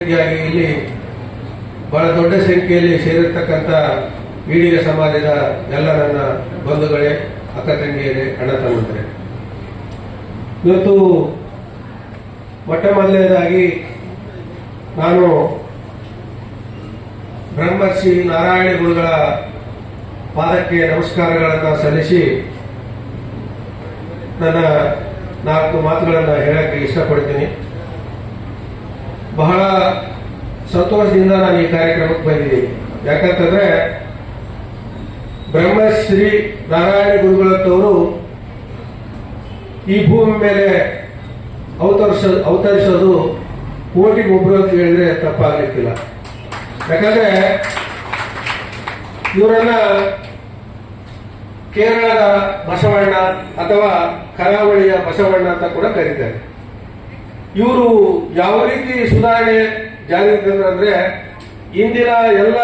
ಇಲ್ಲಿ ಬಹಳ ದೊಡ್ಡ ಸಂಖ್ಯೆಯಲ್ಲಿ ಸೇರಿರ್ತಕ್ಕಂಥ ಈಡಿಗ ಸಮಾಜದ ಎಲ್ಲ ನನ್ನ ಬಂಧುಗಳೇ, ಅಕ್ಕ ತಂಗಿಯರೇ, ಅಣ್ಣ ತಮ್ಮಂದಿರೇ, ಇವತ್ತು ಮೊಟ್ಟ ಮೊದಲನೇದಾಗಿ ನಾನು ಬ್ರಹ್ಮರ್ಷಿ ನಾರಾಯಣ ಗುರುಗಳ ಪಾದಕ್ಕೆ ನಮಸ್ಕಾರಗಳನ್ನು ಸಲ್ಲಿಸಿ ನನ್ನ 4 ಮಾತುಗಳನ್ನು ಹೇಳಕ್ಕೆ ಇಷ್ಟಪಡ್ತೀನಿ. ಬಹಳ ಸಂತೋಷದಿಂದ ನಾನು ಈ ಕಾರ್ಯಕ್ರಮಕ್ಕೆ ಬಂದಿದ್ದೀನಿ. ಯಾಕಂತಂದ್ರೆ ಬ್ರಹ್ಮಶ್ರೀ ನಾರಾಯಣ ಗುರುಗಳಂತವರು ಈ ಭೂಮಿ ಮೇಲೆ ಅವತರಿಸೋದು ಕೋಟಿಗೊಬ್ಬರು ಅಂತ ಹೇಳಿದ್ರೆ ತಪ್ಪಾಗಲಿಕ್ಕಿಲ್ಲ. ಯಾಕಂದ್ರೆ ಇವರನ್ನ ಕೇರಳದ ಬಸವಣ್ಣ ಅಥವಾ ಕರಾವಳಿಯ ಬಸವಣ್ಣ ಅಂತ ಕೂಡ ಕರೀತಾರೆ. ಇವರು ಯಾವ ರೀತಿ ಸುಧಾರಣೆ ಜಾರಿಗೆ ತಂದ್ರೆ, ಇಂದಿನ ಎಲ್ಲ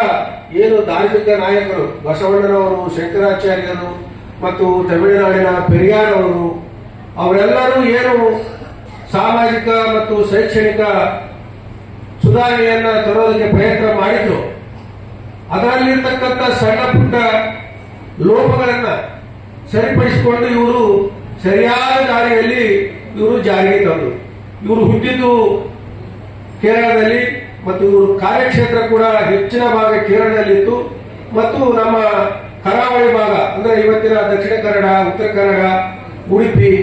ಏನು ಧಾರ್ಮಿಕ ನಾಯಕರು ಬಸವಣ್ಣನವರು, ಶಂಕರಾಚಾರ್ಯರು ಮತ್ತು ತಮಿಳುನಾಡಿನ ಪೆರಿಯಾರ್ ಅವರು, ಅವರೆಲ್ಲರೂ ಏನು ಸಾಮಾಜಿಕ ಮತ್ತು ಶೈಕ್ಷಣಿಕ ಸುಧಾರಣೆಯನ್ನ ತರೋದಕ್ಕೆ ಪ್ರಯತ್ನ ಮಾಡಿದ್ರು, ಅದರಲ್ಲಿರ್ತಕ್ಕಂಥ ಸಣ್ಣ ಪುಟ್ಟ ಲೋಪಗಳನ್ನ ಸರಿಪಡಿಸಿಕೊಂಡು ಇವರು ಸರಿಯಾದ ದಾರಿಯಲ್ಲಿ ಜಾರಿಗೆ ತಂದರು. ಇವರು ಹುಟ್ಟಿದ್ದು ಕೇರಳದಲ್ಲಿ ಮತ್ತು ಇವರು ಕಾರ್ಯಕ್ಷೇತ್ರ ಕೂಡ ಹೆಚ್ಚಿನ ಭಾಗ ಕೇರಳದಲ್ಲಿತ್ತು ಮತ್ತು ನಮ್ಮ ಕರಾವಳಿ ಭಾಗ ಅಂದ್ರೆ ಇವತ್ತಿನ ದಕ್ಷಿಣ ಕನ್ನಡ, ಉತ್ತರ ಕನ್ನಡ, ಉಡುಪಿ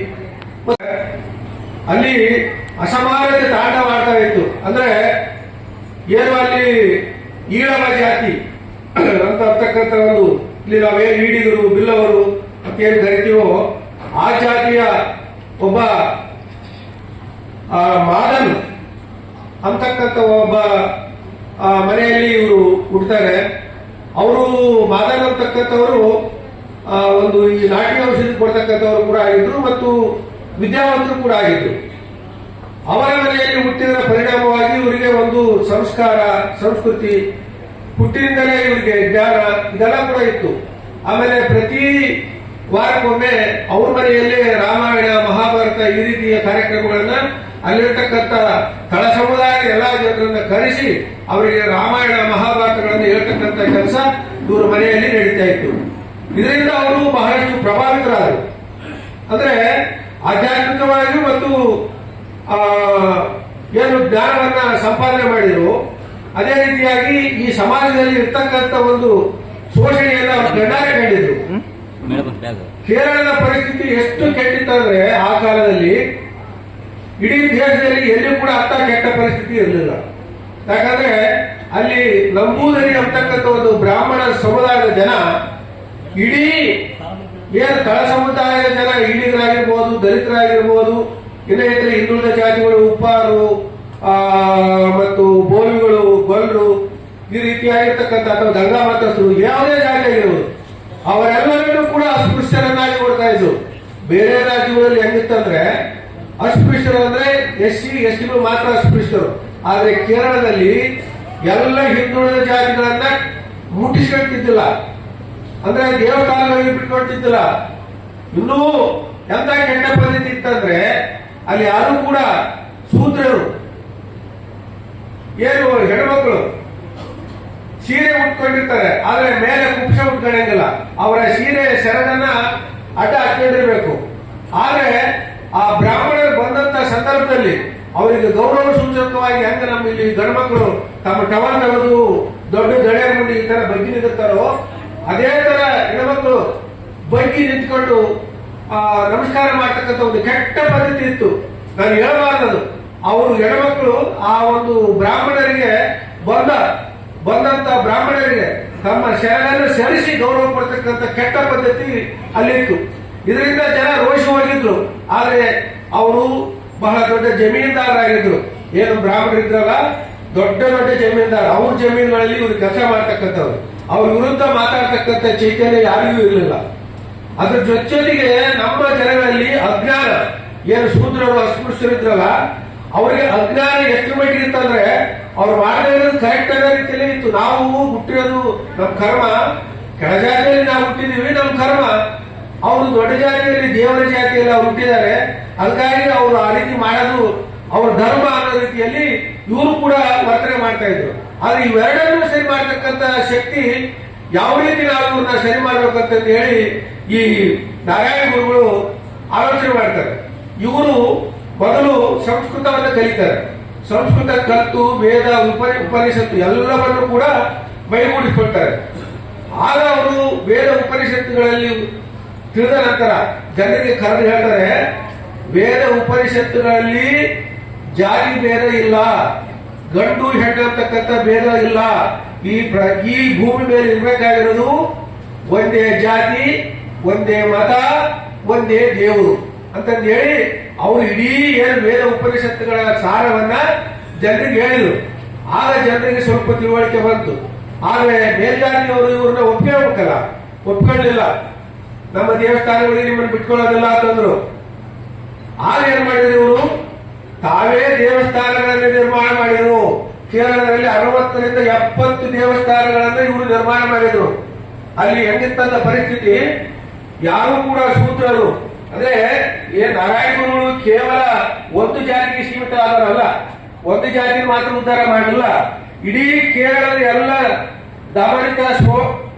ಅಲ್ಲಿ ಅಸಮಾನತೆ ತಾಂಡವಾಡ್ತಾ ಇತ್ತು. ಅಂದ್ರೆ ಏನು ಅಲ್ಲಿ ಈಳವ ಜಾತಿ ಅಂತ ಅಂತಕ್ಕಂಥ ಒಂದು, ಇಲ್ಲಿ ನಾವೇನು ಈಡಿಗರು, ಬಿಲ್ಲವರು ಅಂತ ಏನು ಕರಿತೀವೋ ಆ ಜಾತಿಯ ಒಬ್ಬ ಮಾದನ್ ಅಂತಕ್ಕಂಥ ಒಬ್ಬ ಮನೆಯಲ್ಲಿ ಇವರು ಹುಡ್ತಾರೆ. ಅವರು ಮಾದನ್ ಅಂತಕ್ಕಂಥವರು ಒಂದು ಈ ನಾಟಿ ಔಷಧಿ ಕೊಡ್ತಕ್ಕಂಥವ್ರು ಕೂಡ ಆಗಿದ್ರು ಮತ್ತು ವಿದ್ಯಾವಂತರು ಕೂಡ ಆಗಿದ್ರು. ಅವರ ಮನೆಯಲ್ಲಿ ಹುಟ್ಟಿದ ಪರಿಣಾಮವಾಗಿ ಇವರಿಗೆ ಒಂದು ಸಂಸ್ಕಾರ, ಸಂಸ್ಕೃತಿ, ಹುಟ್ಟಿನಿಂದಲೇ ಇವರಿಗೆ ಜ್ಞಾನ ಇದೆಲ್ಲ ಕೂಡ ಇತ್ತು. ಆಮೇಲೆ ಪ್ರತಿ ವಾರಕ್ಕೊಮ್ಮೆ ಅವ್ರ ಮನೆಯಲ್ಲಿ ರಾಮಾಯಣ, ಮಹಾಭಾರತ ಈ ರೀತಿಯ ಕಾರ್ಯಕ್ರಮಗಳನ್ನ ಅಲ್ಲಿರ್ತಕ್ಕಂಥ ತಳ ಸಮುದಾಯದ ಎಲ್ಲಾ ಜನರನ್ನ ಕರೆಸಿ ಅವರಿಗೆ ರಾಮಾಯಣ, ಮಹಾಭಾರತಗಳನ್ನು ಹೇಳ್ತಕ್ಕಂಥ ಕೆಲಸ ಇವ್ರ ಮನೆಯಲ್ಲಿ ನಡೀತಾ ಇತ್ತು. ಇದರಿಂದ ಅವರು ಬಹಳಷ್ಟು ಪ್ರಭಾವಿತರಾದರು. ಅಂದ್ರೆ ಆಧ್ಯಾತ್ಮಿಕವಾಗಿ ಮತ್ತು ಏನು ಜ್ಞಾನವನ್ನ ಸಂಪಾದನೆ ಮಾಡಿದ್ರು, ಅದೇ ರೀತಿಯಾಗಿ ಈ ಸಮಾಜದಲ್ಲಿ ಇರ್ತಕ್ಕಂಥ ಒಂದು ಶೋಷಣೆಯನ್ನ ಅವರು ಗಂಡಾರೆ ಕಂಡಿದ್ರು. ಕೇರಳದ ಪರಿಸ್ಥಿತಿ ಎಷ್ಟು ಕೆಟ್ಟಿತ್ತಂದ್ರೆ ಆ ಕಾಲದಲ್ಲಿ ಇಡೀ ದೇಶದಲ್ಲಿ ಎಲ್ಲಿಯೂ ಕೂಡ ಅಂತ ಕೆಟ್ಟ ಪರಿಸ್ಥಿತಿ ಇರಲಿಲ್ಲ. ಯಾಕಂದ್ರೆ ಅಲ್ಲಿ ನಂಬೂದರಿ ಅಂತಕ್ಕಂಥ ಒಂದು ಬ್ರಾಹ್ಮಣ ಸಮುದಾಯದ ಜನ, ಇಡೀ ಏನು ತಳ ಸಮುದಾಯದ ಜನ, ಈಡಿಗರಾಗಿರ್ಬೋದು, ದಲಿತರಾಗಿರ್ಬೋದು, ಇನ್ನು ಇತರ ಹಿಂದುಳಿದ ಜಾತಿಗಳು, ಉಪ್ಪಾರು ಮತ್ತು ಬೋವಿಗಳು, ಗೊಲ್ಲರು, ಈ ರೀತಿಯಾಗಿರ್ತಕ್ಕಂಥ ಅಥವಾ ಗಂಗಾ ಮತಸ್ಥರು, ಯಾವುದೇ ಜಾತಿ ಆಗಿರ್ಬೋದು, ಅವರೆಲ್ಲರನ್ನೂ ಕೂಡ ಅಸ್ಪೃಶ್ಯರನ್ನಾಗಿ ಕೊಡ್ತಾ ಇದ್ರು. ಬೇರೆ ರಾಜ್ಯಗಳಲ್ಲಿ ಹೆಂಗಿತ್ತಂದ್ರೆ ಅಸ್ಪೃಶ್ಯರು ಅಂದ್ರೆ ಎಸ್ಟಿಗಳು ಮಾತ್ರ ಅಸ್ಪೃಶ್ಯರು. ಆದ್ರೆ ಕೇರಳದಲ್ಲಿ ಎಲ್ಲ ಹಿಂದುಳಿದ ಜಾತಿಗಳನ್ನ ಮುಟ್ಟಿಸ್ಕೊಳ್ತಿದ್ದಿಲ್ಲ, ಅಂದ್ರೆ ದೇವಸ್ಥಾನಗಳಿಗೆ ಬಿಟ್ಕೊಳ್ತಿದ್ದಿಲ್ಲ. ಇನ್ನೂ ಎಂತ ಕೆಟ್ಟ ಪದ್ಧತಿ ಇತ್ತಂದ್ರೆ ಅಲ್ಲಿ ಯಾರು ಕೂಡ ಶೂದ್ರರು, ಏನು ಹೆಣ್ಮಕ್ಳು ಸೀರೆ ಉಟ್ಕೊಂಡಿರ್ತಾರೆ, ಆದ್ರೆ ಮೇಲೆ ಕುಪ್ಸ ಉಟ್ಕೊಳ್ಳಂಗಿಲ್ಲ. ಅವರ ಸೀರೆ ಸೆರಗನ್ನ ಅಡ್ಡ ಹಾಕೊಂಡಿರ್ಬೇಕು. ಆದ್ರೆ ಆ ಬ್ರಾಹ್ಮಣರು ಬಂದಂತ ಸಂದರ್ಭದಲ್ಲಿ ಅವರಿಗೆ ಗೌರವ ಸೂಚಕವಾಗಿ ಹೆಂಗ ನಮ್ಮ ಇಲ್ಲಿ ಗಂಡ್ಮಕ್ಳು ತಮ್ಮ ಟವಲ್ ತೆಗೆದು ದೊಡ್ಡ ಗಡಿಯಾರ ಮುಂದೆ ಈ ತರ ಬಗ್ಗಿ ನಿಂತಿರ್ತಾರೋ, ಅದೇ ತರ ಹೆಣ್ಮಕ್ಳು ಬಗ್ಗಿ ನಿಂತ್ಕೊಂಡು ನಮಸ್ಕಾರ ಮಾಡ್ತಕ್ಕಂಥ ಒಂದು ಕೆಟ್ಟ ಪದ್ಧತಿ ಇತ್ತು. ನಾನು ಹೇಳಬಾರದು. ಅವರು ಹೆಣ್ಮಕ್ಳು ಆ ಒಂದು ಬ್ರಾಹ್ಮಣರಿಗೆ ಬಂದಂತ ಬ್ರಾಹ್ಮಣರಿಗೆ ತಮ್ಮ ಶರಣನ್ನು ಸರಿಸಿ ಗೌರವ ಕೊಡ್ತಕ್ಕಂಥ ಕೆಟ್ಟ ಪದ್ಧತಿ ಅಲ್ಲಿತ್ತು. ಇದರಿಂದ ಜನ ರೋಷಿ ಹೋಗಿದ್ರು. ಆದ್ರೆ ಅವರು ಬಹಳ ದೊಡ್ಡ ಜಮೀನ್ದಾರರಾಗಿದ್ರು. ಏನು ಬ್ರಾಹ್ಮಣರಿದ್ರಲ್ಲ, ದೊಡ್ಡ ದೊಡ್ಡ ಜಮೀನ್ದಾರ, ಅವ್ರ ಜಮೀನುಗಳಲ್ಲಿ ಇವ್ರು ಕೆಲಸ ಮಾಡ್ತಕ್ಕಂಥವ್ರು. ಅವ್ರ ವಿರುದ್ಧ ಮಾತಾಡ್ತಕ್ಕಂಥ ಚೈತನ್ಯ ಯಾರಿಗೂ ಇರಲಿಲ್ಲ. ಅದ್ರ ಜೊತೆಗೆ ನಮ್ಮ ಜನಗಳಲ್ಲಿ ಅಜ್ಞಾನ, ಏನು ಶೂದ್ರರು, ಅಸ್ಪೃಶ್ಯರಿದ್ರಲ್ಲ, ಅವರಿಗೆ ಅಜ್ಞಾನ ಎಷ್ಟು ಮಟ್ಟಿಗೆ ಇತ್ತಂದ್ರೆ ಅವ್ರು ಮಾಡದೇ ಇರೋದು ಕರೆಕ್ಟ್ ಅನ್ನೋ ರೀತಿಯಲ್ಲಿ ಇತ್ತು. ನಾವು ಹುಟ್ಟಿರೋದು ನಮ್ಮ ಕರ್ಮ, ಕೆಳಜಾತಿಯಲ್ಲಿ ನಾವು ಹುಟ್ಟಿದೀವಿ, ನಮ್ಮ ಕರ್ಮ. ಅವರು ದೊಡ್ಡ ಜಾತಿಯಲ್ಲಿ, ದೇವರ ಜಾತಿಯಲ್ಲಿ ಅವ್ರು ಹುಟ್ಟಿದ್ದಾರೆ. ಅದಕ್ಕಾಗಿ ಅವರು ಆ ರೀತಿ ಮಾಡೋದು ಅವ್ರ ಧರ್ಮ ಅನ್ನೋ ರೀತಿಯಲ್ಲಿ ಇವರು ಕೂಡ ವರ್ತನೆ ಮಾಡ್ತಾ ಇದ್ರು. ಆದ್ರೆ ಇವೆರಡನ್ನೂ ಸರಿ ಮಾಡ್ತಕ್ಕಂತ ಶಕ್ತಿ ಯಾವ ರೀತಿ ನಾವು ಇವ್ರನ್ನ ಸರಿ ಮಾಡ್ಬೇಕಂತ ಹೇಳಿ ಈ ನಾರಾಯಣ ಗುರುಗಳು ಆಲೋಚನೆ ಮಾಡ್ತಾರೆ. ಇವರು ಮೊದಲು ಸಂಸ್ಕೃತವನ್ನು ಕಲಿತಾರೆ. ಸಂಸ್ಕೃತ ಕಲಿತು ವೇದ ಉಪನಿಷತ್ತು ಎಲ್ಲವನ್ನು ಕೂಡ ಮೈಗೂಡಿಸ್ಕೊಳ್ತಾರೆ. ಆಗ ಅವರು ವೇದ ಉಪನಿಷತ್ತುಗಳಲ್ಲಿ ತಿಳಿದ ನಂತರ ಜನರಿಗೆ ಕರೆದು ಹೇಳ್ತಾರೆ, ವೇದ ಉಪನಿಷತ್ತುಗಳಲ್ಲಿ ಜಾತಿ ಭೇದ ಇಲ್ಲ, ಗಂಡು ಹೆಣ್ಣು ಅಂತಕ್ಕಂಥ ಭೇದ ಇಲ್ಲ. ಈ ಭೂಮಿ ಮೇಲೆ ಇರಬೇಕಾಗಿರೋದು ಒಂದೇ ಜಾತಿ, ಒಂದೇ ಮತ, ಒಂದೇ ದೇವರು ಅಂತಂದು ಹೇಳಿ ಅವರು ಇಡೀ ಏನು ವೇದ ಉಪನಿಷತ್ತುಗಳ ಸಾರವನ್ನ ಜನರಿಗೆ ಹೇಳಿದ್ರು. ಆಗ ಜನರಿಗೆ ಸ್ವಲ್ಪ ತಿಳುವಳಿಕೆ ಬಂತು. ಆದ್ರೆ ಮೇಲ್ಜಾತಿಯವರು ಇವ್ರನ್ನ ಒಪ್ಕೊಳ್ಳಿಲ್ಲ. ನಮ್ಮ ದೇವಸ್ಥಾನಗಳಿಗೆ ನಿಮ್ಮನ್ನು ಬಿಟ್ಕೊಳ್ಳೋದಿಲ್ಲ ಅಂತಂದ್ರು. ಆಗ ಏನ್ ಮಾಡಿದ್ರು ಇವರು? ತಾವೇ ದೇವಸ್ಥಾನಗಳನ್ನು ನಿರ್ಮಾಣ ಮಾಡಿದ್ರು. ಕೇರಳದಲ್ಲಿ 60ರಿಂದ 70 ದೇವಸ್ಥಾನಗಳನ್ನು ಇವರು ನಿರ್ಮಾಣ ಮಾಡಿದ್ರು. ಅಲ್ಲಿ ಹೆಂಗಿತ್ತಂತ ಪರಿಸ್ಥಿತಿ, ಯಾರು ಕೂಡ ಶೂದ್ರರು ಅಂದ್ರೆ ನಾರಾಯಣ ಗುರುಗಳು ಕೇವಲ ಒಂದು ಜಾತಿಗೆ ಸೀಮಿತ ಆದವರಲ್ಲ, ಒಂದು ಜಾತಿ ಮಾತ್ರ ಉದ್ಧಾರ ಮಾಡಲಿಲ್ಲ. ಇಡೀ ಕೇರಳದ ಎಲ್ಲ ದಮನಿತ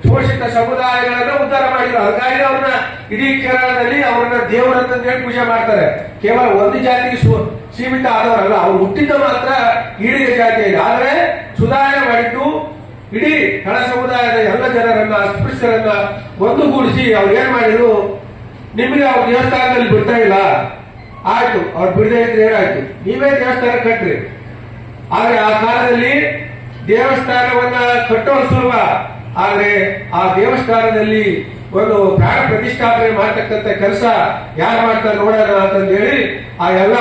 ಶೋಷಿತ ಸಮುದಾಯಗಳನ್ನ ಉದ್ಧಾರ ಮಾಡಿದ್ರು. ಹಾಗಾಗಿ ಅವ್ರನ್ನ ಇಡೀ ಕೇರಳದಲ್ಲಿ ಅವ್ರನ್ನ ದೇವರಂತ ಹೇಳಿ ಪೂಜೆ ಮಾಡ್ತಾರೆ. ಕೇವಲ ಒಂದು ಜಾತಿಗೆ ಸೀಮಿತ ಆದವರಲ್ಲ, ಅವ್ರು ಹುಟ್ಟಿದ ಮಾತ್ರ ಈಡಿಗೆ ಜಾತಿಯಲ್ಲಿ. ಆದ್ರೆ ಸುಧಾರಣೆ ಮಾಡಿದ್ದು ಇಡೀ ತಳ ಸಮುದಾಯದ ಎಲ್ಲ ಜನರನ್ನ, ಅಸ್ಪೃಶ್ಯರನ್ನ ಒಂದುಗೂಡಿಸಿ ಅವ್ರು ಏನ್ ಮಾಡಿದ್ರು, ನಿಮಗೆ ಅವ್ರ ದೇವಸ್ಥಾನದಲ್ಲಿ ಬಿಡ್ತಾ ಇಲ್ಲ, ಆಯ್ತು ಅವ್ರು ಬಿಡದೇ ಇದ್ರೆ ಏನಾಯ್ತು, ನೀವೇ ದೇವಸ್ಥಾನ ಕಟ್ಟ್ರಿ. ಆದ್ರೆ ಆ ಕಾಲದಲ್ಲಿ ದೇವಸ್ಥಾನವನ್ನ ಕಟ್ಟೋದು ಸುಲಭ, ಆದ್ರೆ ಆ ದೇವಸ್ಥಾನದಲ್ಲಿ ಒಂದು ಪ್ರಾಣ ಪ್ರತಿಷ್ಠಾಪನೆ ಮಾಡ್ತಕ್ಕಂಥ ಕೆಲಸ ಯಾರು ಮಾಡ್ತಾರೆ ನೋಡೋಣ ಅಂತಂದು ಹೇಳಿ ಆ ಎಲ್ಲ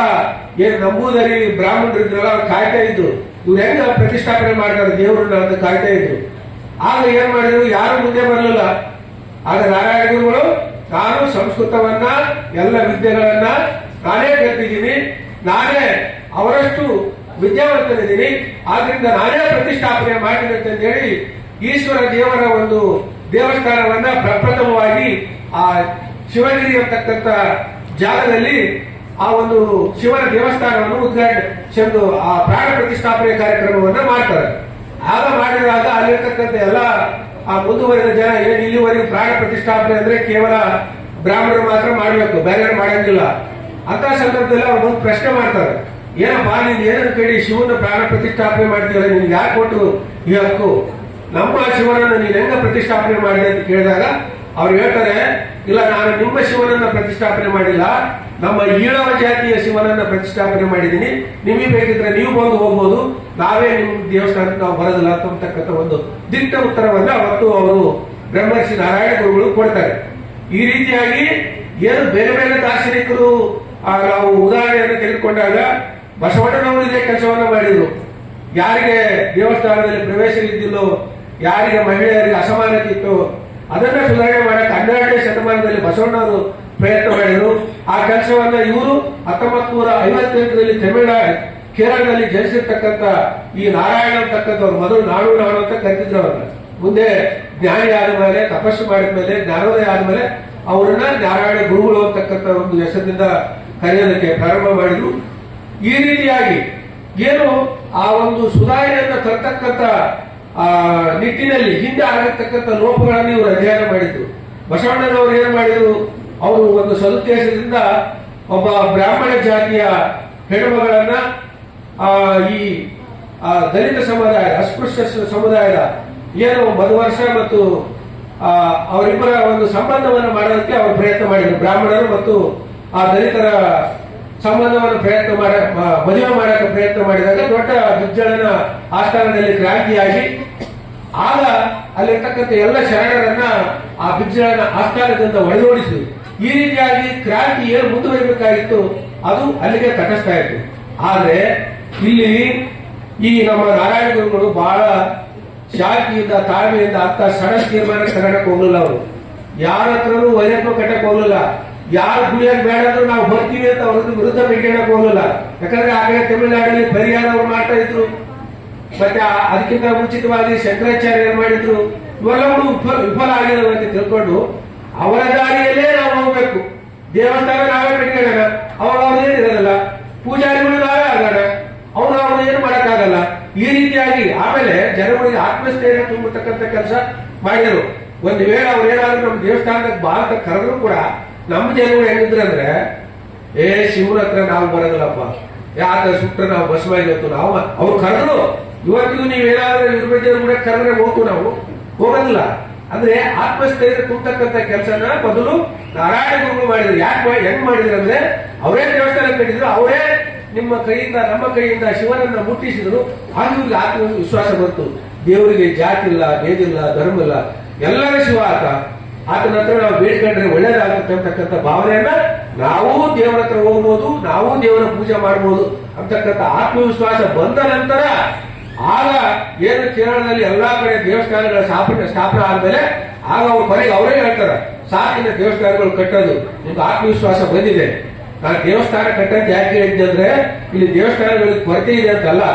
ಏನ್ ನಂಬೂದರಿ ಬ್ರಾಹ್ಮಣರಿದ್ರಲ್ಲ ಅವ್ರು ಕಾಯ್ತಾ ಇದ್ರು, ಇವ್ರು ಹೆಂಗ ಪ್ರತಿಷ್ಠಾಪನೆ ಮಾಡ್ತಾರೆ ದೇವರನ್ನ ಅಂತ ಕಾಯ್ತಾ ಇದ್ರು. ಆಗ ಏನ್ ಮಾಡಿದ್ರು, ಯಾರು ಮುಂದೆ ಬರಲಿಲ್ಲ. ಆಗ ನಾರಾಯಣ ಗುರುಗಳು, ನಾನು ಸಂಸ್ಕೃತವನ್ನ ಎಲ್ಲ ವಿದ್ಯೆಗಳನ್ನ ನಾನೇ ಕಲ್ತಿದ್ದೀನಿ, ನಾನೇ ಅವರಷ್ಟು ವಿದ್ಯಾವಂತನಿದ್ದೀನಿ, ಆದ್ರಿಂದ ನಾನೇ ಪ್ರತಿಷ್ಠಾಪನೆ ಮಾಡಿದೆ ಅಂತ ಹೇಳಿ ಈಶ್ವರ ದೇವರ ಒಂದು ದೇವಸ್ಥಾನವನ್ನ ಪ್ರಪ್ರಥಮವಾಗಿ ಆ ಶಿವಗಿರಿ ಅಂತಕ್ಕಂಥ ಜಾಗದಲ್ಲಿ ಆ ಒಂದು ಶಿವನ ದೇವಸ್ಥಾನವನ್ನು ಉದ್ಘಾಟನೆ ಆ ಪ್ರಾಣ ಪ್ರತಿಷ್ಠಾಪನೆ ಕಾರ್ಯಕ್ರಮವನ್ನ ಮಾಡ್ತಾರೆ. ಆಗ ಮಾಡಿದಾಗ ಅಲ್ಲಿರ್ತಕ್ಕಂಥ ಎಲ್ಲ ಆ ಮುಂದುವರೆದ ಜನ ಏನ್ ಇಲ್ಲಿವರೆಗೂ ಪ್ರಾಣ ಪ್ರತಿಷ್ಠಾಪನೆ ಅಂದ್ರೆ ಕೇವಲ ಬ್ರಾಹ್ಮಣರು ಮಾತ್ರ ಮಾಡಬೇಕು, ಬೇರೆ ಮಾಡಂಗಿಲ್ಲ ಅಂತ ಸಂದರ್ಭದಲ್ಲಿ ಅವ್ರು ಒಂದು ಪ್ರಶ್ನೆ ಮಾಡ್ತಾರೆ, ಏನಪ್ಪಾ ನೀನ್ ಏನಂತ ಕೇಳಿ ಶಿವನ ಪ್ರಾಣ ಪ್ರತಿಷ್ಠಾಪನೆ ಮಾಡ್ತೀವಲ್ಲ, ನಿನ್ಗೆ ಯಾಕೆ ಕೊಟ್ಟರು ಈ ಹಕ್ಕು, ನಮ್ಮ ಶಿವನನ್ನು ನೀನ್ ಹೆಂಗ ಪ್ರತಿಷ್ಠಾಪನೆ ಮಾಡಿದೆ ಅಂತ ಕೇಳಿದಾಗ ಅವ್ರು ಹೇಳ್ತಾರೆ, ಇಲ್ಲ ನಾನು ನಿಮ್ಮ ಶಿವನನ್ನ ಪ್ರತಿಷ್ಠಾಪನೆ ಮಾಡಿಲ್ಲ, ನಮ್ಮ ಈಳವ ಜಾತಿಯ ಶಿವನನ್ನ ಪ್ರತಿಷ್ಠಾಪನೆ ಮಾಡಿದ್ದೀನಿ, ನಿಮಗೆ ಬೇಕಿದ್ರೆ ನೀವು ಬಂದು ಹೋಗ್ಬೋದು, ನಾವೇ ನಿಮ್ಮ ದೇವಸ್ಥಾನಕ್ಕೆ ನಾವು ಬರೋದಿಲ್ಲ ಅಂತಕ್ಕಂಥ ಒಂದು ದಿಟ್ಟ ಉತ್ತರವನ್ನ ಅವತ್ತು ಅವರು ಬ್ರಹ್ಮರ್ಷಿ ನಾರಾಯಣ ಗುರುಗಳು ಕೊಡ್ತಾರೆ. ಈ ರೀತಿಯಾಗಿ ಏನು ಬೇರೆ ಬೇರೆ ದಾರ್ಶನಿಕರು ನಾವು ಉದಾಹರಣೆಯನ್ನು ತೆಗೆದುಕೊಂಡಾಗ ಬಸವಣ್ಣನವರು ಇದೇ ಕೆಲಸವನ್ನ ಮಾಡಿದ್ರು. ಯಾರಿಗೆ ದೇವಸ್ಥಾನದಲ್ಲಿ ಪ್ರವೇಶ ಇದ್ದಿಲ್ಲೋ, ಯಾರಿಗೆ ಮಹಿಳೆಯರಿಗೆ ಅಸಮಾನತೆ ಇತ್ತು, ಅದನ್ನ ಸುಧಾರಣೆ ಮಾಡಕ್ಕೆ 12ನೇ ಶತಮಾನದಲ್ಲಿ ಬಸವಣ್ಣವರು ಪ್ರಯತ್ನ ಮಾಡಿದರು. ಆ ಕೆಲಸವನ್ನ ಇವರು 1958ರಲ್ಲಿ ಕೇರಳದಲ್ಲಿ ಜನಿಸಿರ್ತಕ್ಕಂಥ ಈ ನಾರಾಯಣ ಅಂತಕ್ಕಂಥವ್ರು ಮೊದಲು ನಾಡು ಅಂತ ಕರೆದಿದ್ರು ಅವ್ರನ್ನ. ಮುಂದೆ ಜ್ಞಾನಿ ಆದ್ಮೇಲೆ, ತಪಸ್ಸು ಮಾಡಿದ ಮೇಲೆ, ಜ್ಞಾನೋದಯ ಆದ್ಮೇಲೆ ಅವರನ್ನ ನಾರಾಯಣ ಗುರುಗಳು ಅಂತಕ್ಕಂಥ ಒಂದು ಹೆಸರಿನಿಂದ ಕರೆಯೋದಕ್ಕೆ ಪ್ರಾರಂಭ ಮಾಡಿದ್ರು. ಈ ರೀತಿಯಾಗಿ ಏನು ಆ ಒಂದು ಸುಧಾರಣೆಯನ್ನು ತರ್ತಕ್ಕಂಥ ನಿಟ್ಟಿನಲ್ಲಿ ಹಿಂದೆ ಆಗಿರ್ತಕ್ಕಂಥ ಲೋಪಗಳನ್ನು ಇವರು ಅಧ್ಯಯನ ಮಾಡಿದ್ರು. ಬಸವಣ್ಣನವರು ಏನ್ ಮಾಡಿದ್ರು, ಅವರು ಒಂದು ಸದುದ್ದೇಶದಿಂದ ಒಬ್ಬ ಬ್ರಾಹ್ಮಣ ಜಾತಿಯ ಹೆಣ್ಣುಮಗಳನ್ನ ಈ ದಲಿತ ಸಮುದಾಯ, ಅಸ್ಪೃಶ್ಯ ಸಮುದಾಯದ ಏನು ಮಧುವರ್ಷ ಮತ್ತು ಅವರಿಬ್ಬರ ಒಂದು ಸಂಬಂಧವನ್ನು ಮಾಡೋದಕ್ಕೆ ಅವರು ಪ್ರಯತ್ನ ಮಾಡಿದ್ರು. ಬ್ರಾಹ್ಮಣರು ಮತ್ತು ಆ ದಲಿತರ ಸಂಬಂಧವನ್ನು ಮದುವೆ ಮಾಡಕ್ಕೆ ಪ್ರಯತ್ನ ಮಾಡಿದಾಗ ದೊಡ್ಡ ಬಿಜ್ಜಳನ ಆಸ್ಥಾನದಲ್ಲಿ ಕ್ರಾಂತಿಯಾಗಿ ಆಗ ಅಲ್ಲಿರ್ತಕ್ಕಂಥ ಎಲ್ಲ ಶರಣರನ್ನ ಆ ಬಿಜ್ಜಳನ ಆಸ್ಥಾನದಿಂದ ಒಡೆದೋಡಿಸಿದ್ರು. ಈ ರೀತಿಯಾಗಿ ಕ್ರಾಂತಿ ಏನು ಮುಂದುವರಿಬೇಕಾಗಿತ್ತು ಅದು ಅಲ್ಲಿಗೆ ತಟಸ್ಥ ಆಯಿತು. ಆದ್ರೆ ಇಲ್ಲಿ ಈ ನಮ್ಮ ನಾರಾಯಣ ಗುರುಗಳು ಬಹಳ ಶಾಂತಿಯಿಂದ, ತಾಳ್ಮೆಯಿಂದ ಅಂತ ಸಡನ್ ತೀರ್ಮಾನ ತಗೊಳಕ್ ಹೋಗ್ಲಿಲ್ಲ. ಅವರು ಯಾರ ಹತ್ರನೂ ವೈರತ್ವ ಕಟ್ಟಕ್ ಹೋಗ್ಲಿಲ್ಲ. ಯಾರು ದುಡಿಯೋದು ಬೇಡ ಅಂದ್ರೆ ನಾವು ಬರ್ತೀವಿ ಅಂತ ಅವ್ರ ವಿರುದ್ಧ ಬೆಂಕೇಳಕ್ ಹೋಗಲಿಲ್ಲ. ಯಾಕಂದ್ರೆ ಆ ಕಡೆ ತಮಿಳುನಾಡಲ್ಲಿ ಪರಿಹಾರ ಅವ್ರು ಮಾಡ್ತಾ ಇದ್ರು, ಮತ್ತೆ ಅದಕ್ಕಿಂತ ಮುಂಚಿತವಾಗಿ ಶಂಕರಾಚಾರ್ಯ ಏನ್ ಮಾಡಿದ್ರು, ಇವೆಲ್ಲಗಳು ವಿಫಲ ಆಗಿರೋ ಅಂತ ತಿಳ್ಕೊಂಡು ಅವರ ದಾರಿಯಲ್ಲೇ ನಾವು ಹೋಗ್ಬೇಕು. ದೇವಸ್ಥಾನ ನಾವೇ ಕಟ್ಕೊಳ್ಳೋಣ, ಅವ್ರು ಅವ್ರದೇನಿರೋದಲ್ಲ, ಪೂಜಾರಿಗಳು ನಾವೇ ಆಗೋಣ, ಅವ್ರು ಏನು ಮಾಡಕ್ಕಾಗಲ್ಲ. ಆಗಲ್ಲ. ಈ ರೀತಿಯಾಗಿ ಆಮೇಲೆ ಜನಗಳಿಗೆ ಆತ್ಮಸ್ಥೈರ್ಯ ತುಂಬತಕ್ಕಂಥ ಕೆಲಸ ಮಾಡಿದರು. ಒಂದು ವೇಳೆ ಅವ್ರು ಏನಾದ್ರು ನಮ್ಮ ದೇವಸ್ಥಾನದ ಭಾರತ ಕರೆದ್ರು ಕೂಡ ನಮ್ಮ ಜನಗಳು ಹೆಂಗಿದ್ರೆ ಅಂದ್ರೆ, ಶಿವನ ಹತ್ರ ನಾವು ಬರೋದಿಲ್ಲಪ್ಪ, ಯಾಕೆ ಸುಟ್ರೆ ನಾವು ಭಸ್ಮ ಇವತ್ತು ನಾವು ಅವ್ರು ಕರೆದ್ರು. ಇವತ್ತಿಗೂ ನೀವೇನಾದ್ರೂ ಇವ್ರ ಬಗ್ಗೆ ಕೂಡ ಕರೆದ್ರೆ ನಾವು ಹೋಗೋದಿಲ್ಲ. ಅಂದ್ರೆ ಆತ್ಮಸ್ಥೈರ್ಯ ತುಂಬತಕ್ಕಂಥ ಕೆಲಸನ ಮೊದಲು ನಾರಾಯಣ ಗುರುಗಳು ಮಾಡಿದ್ರು. ಯಾಕೆ ಹೆಂಗ್ ಮಾಡಿದ್ರು ಅಂದ್ರೆ, ಅವರೇ ದೇವಸ್ಥಾನ ಕಟ್ಟಿದ್ರು, ಅವರೇ ನಿಮ್ಮ ಕೈಯಿಂದ ನಮ್ಮ ಕೈಯಿಂದ ಶಿವನನ್ನ ಮುಟ್ಟಿಸಿದ್ರು. ಆಗ ಇವ್ರಿಗೆ ಆತ್ಮವಿಶ್ವಾಸ ಬಂತು. ದೇವರಿಗೆ ಜಾತಿ ಇಲ್ಲ, ಭೇದ ಇಲ್ಲ, ಧರ್ಮ ಇಲ್ಲ, ಎಲ್ಲರ ಶಿವ ಆತನ ಹತ್ರ ನಾವು ಬೇಡ್ಕೊಂಡ್ರೆ ಒಳ್ಳೇದಾಗುತ್ತೆ ಅಂತಕ್ಕಂಥ ಭಾವನೆಯನ್ನ ನಾವು ದೇವರ ಹತ್ರ ಹೋಗ್ಬೋದು, ನಾವು ದೇವರ ಪೂಜೆ ಮಾಡ್ಬೋದು ಅಂತಕ್ಕಂಥ ಆತ್ಮವಿಶ್ವಾಸ ಬಂದ ನಂತರ ಆಗ ಏನು ಕೇರಳದಲ್ಲಿ ಎಲ್ಲಾ ಕಡೆ ದೇವಸ್ಥಾನಗಳ ಸ್ಥಾಪನೆ ಆದ್ಮೇಲೆ ಆಗ ಅವ್ರ ಮನೆಗೆ ಅವರೇ ಹೇಳ್ತಾರೆ, ಸಾಕಿನ ದೇವಸ್ಥಾನಗಳು ಕಟ್ಟೋದು ನಿಮ್ಗೆ ಆತ್ಮವಿಶ್ವಾಸ ಬಂದಿದೆ. ನಾನು ದೇವಸ್ಥಾನ ಕಟ್ಟಂತ ಯಾಕೆ ಹೇಳಿದ್ದೆ ಅಂದ್ರೆ, ಇಲ್ಲಿ ದೇವಸ್ಥಾನಗಳಿಗೆ ಕೊರತೆ ಇದೆ ಅಂತಲ್ಲ,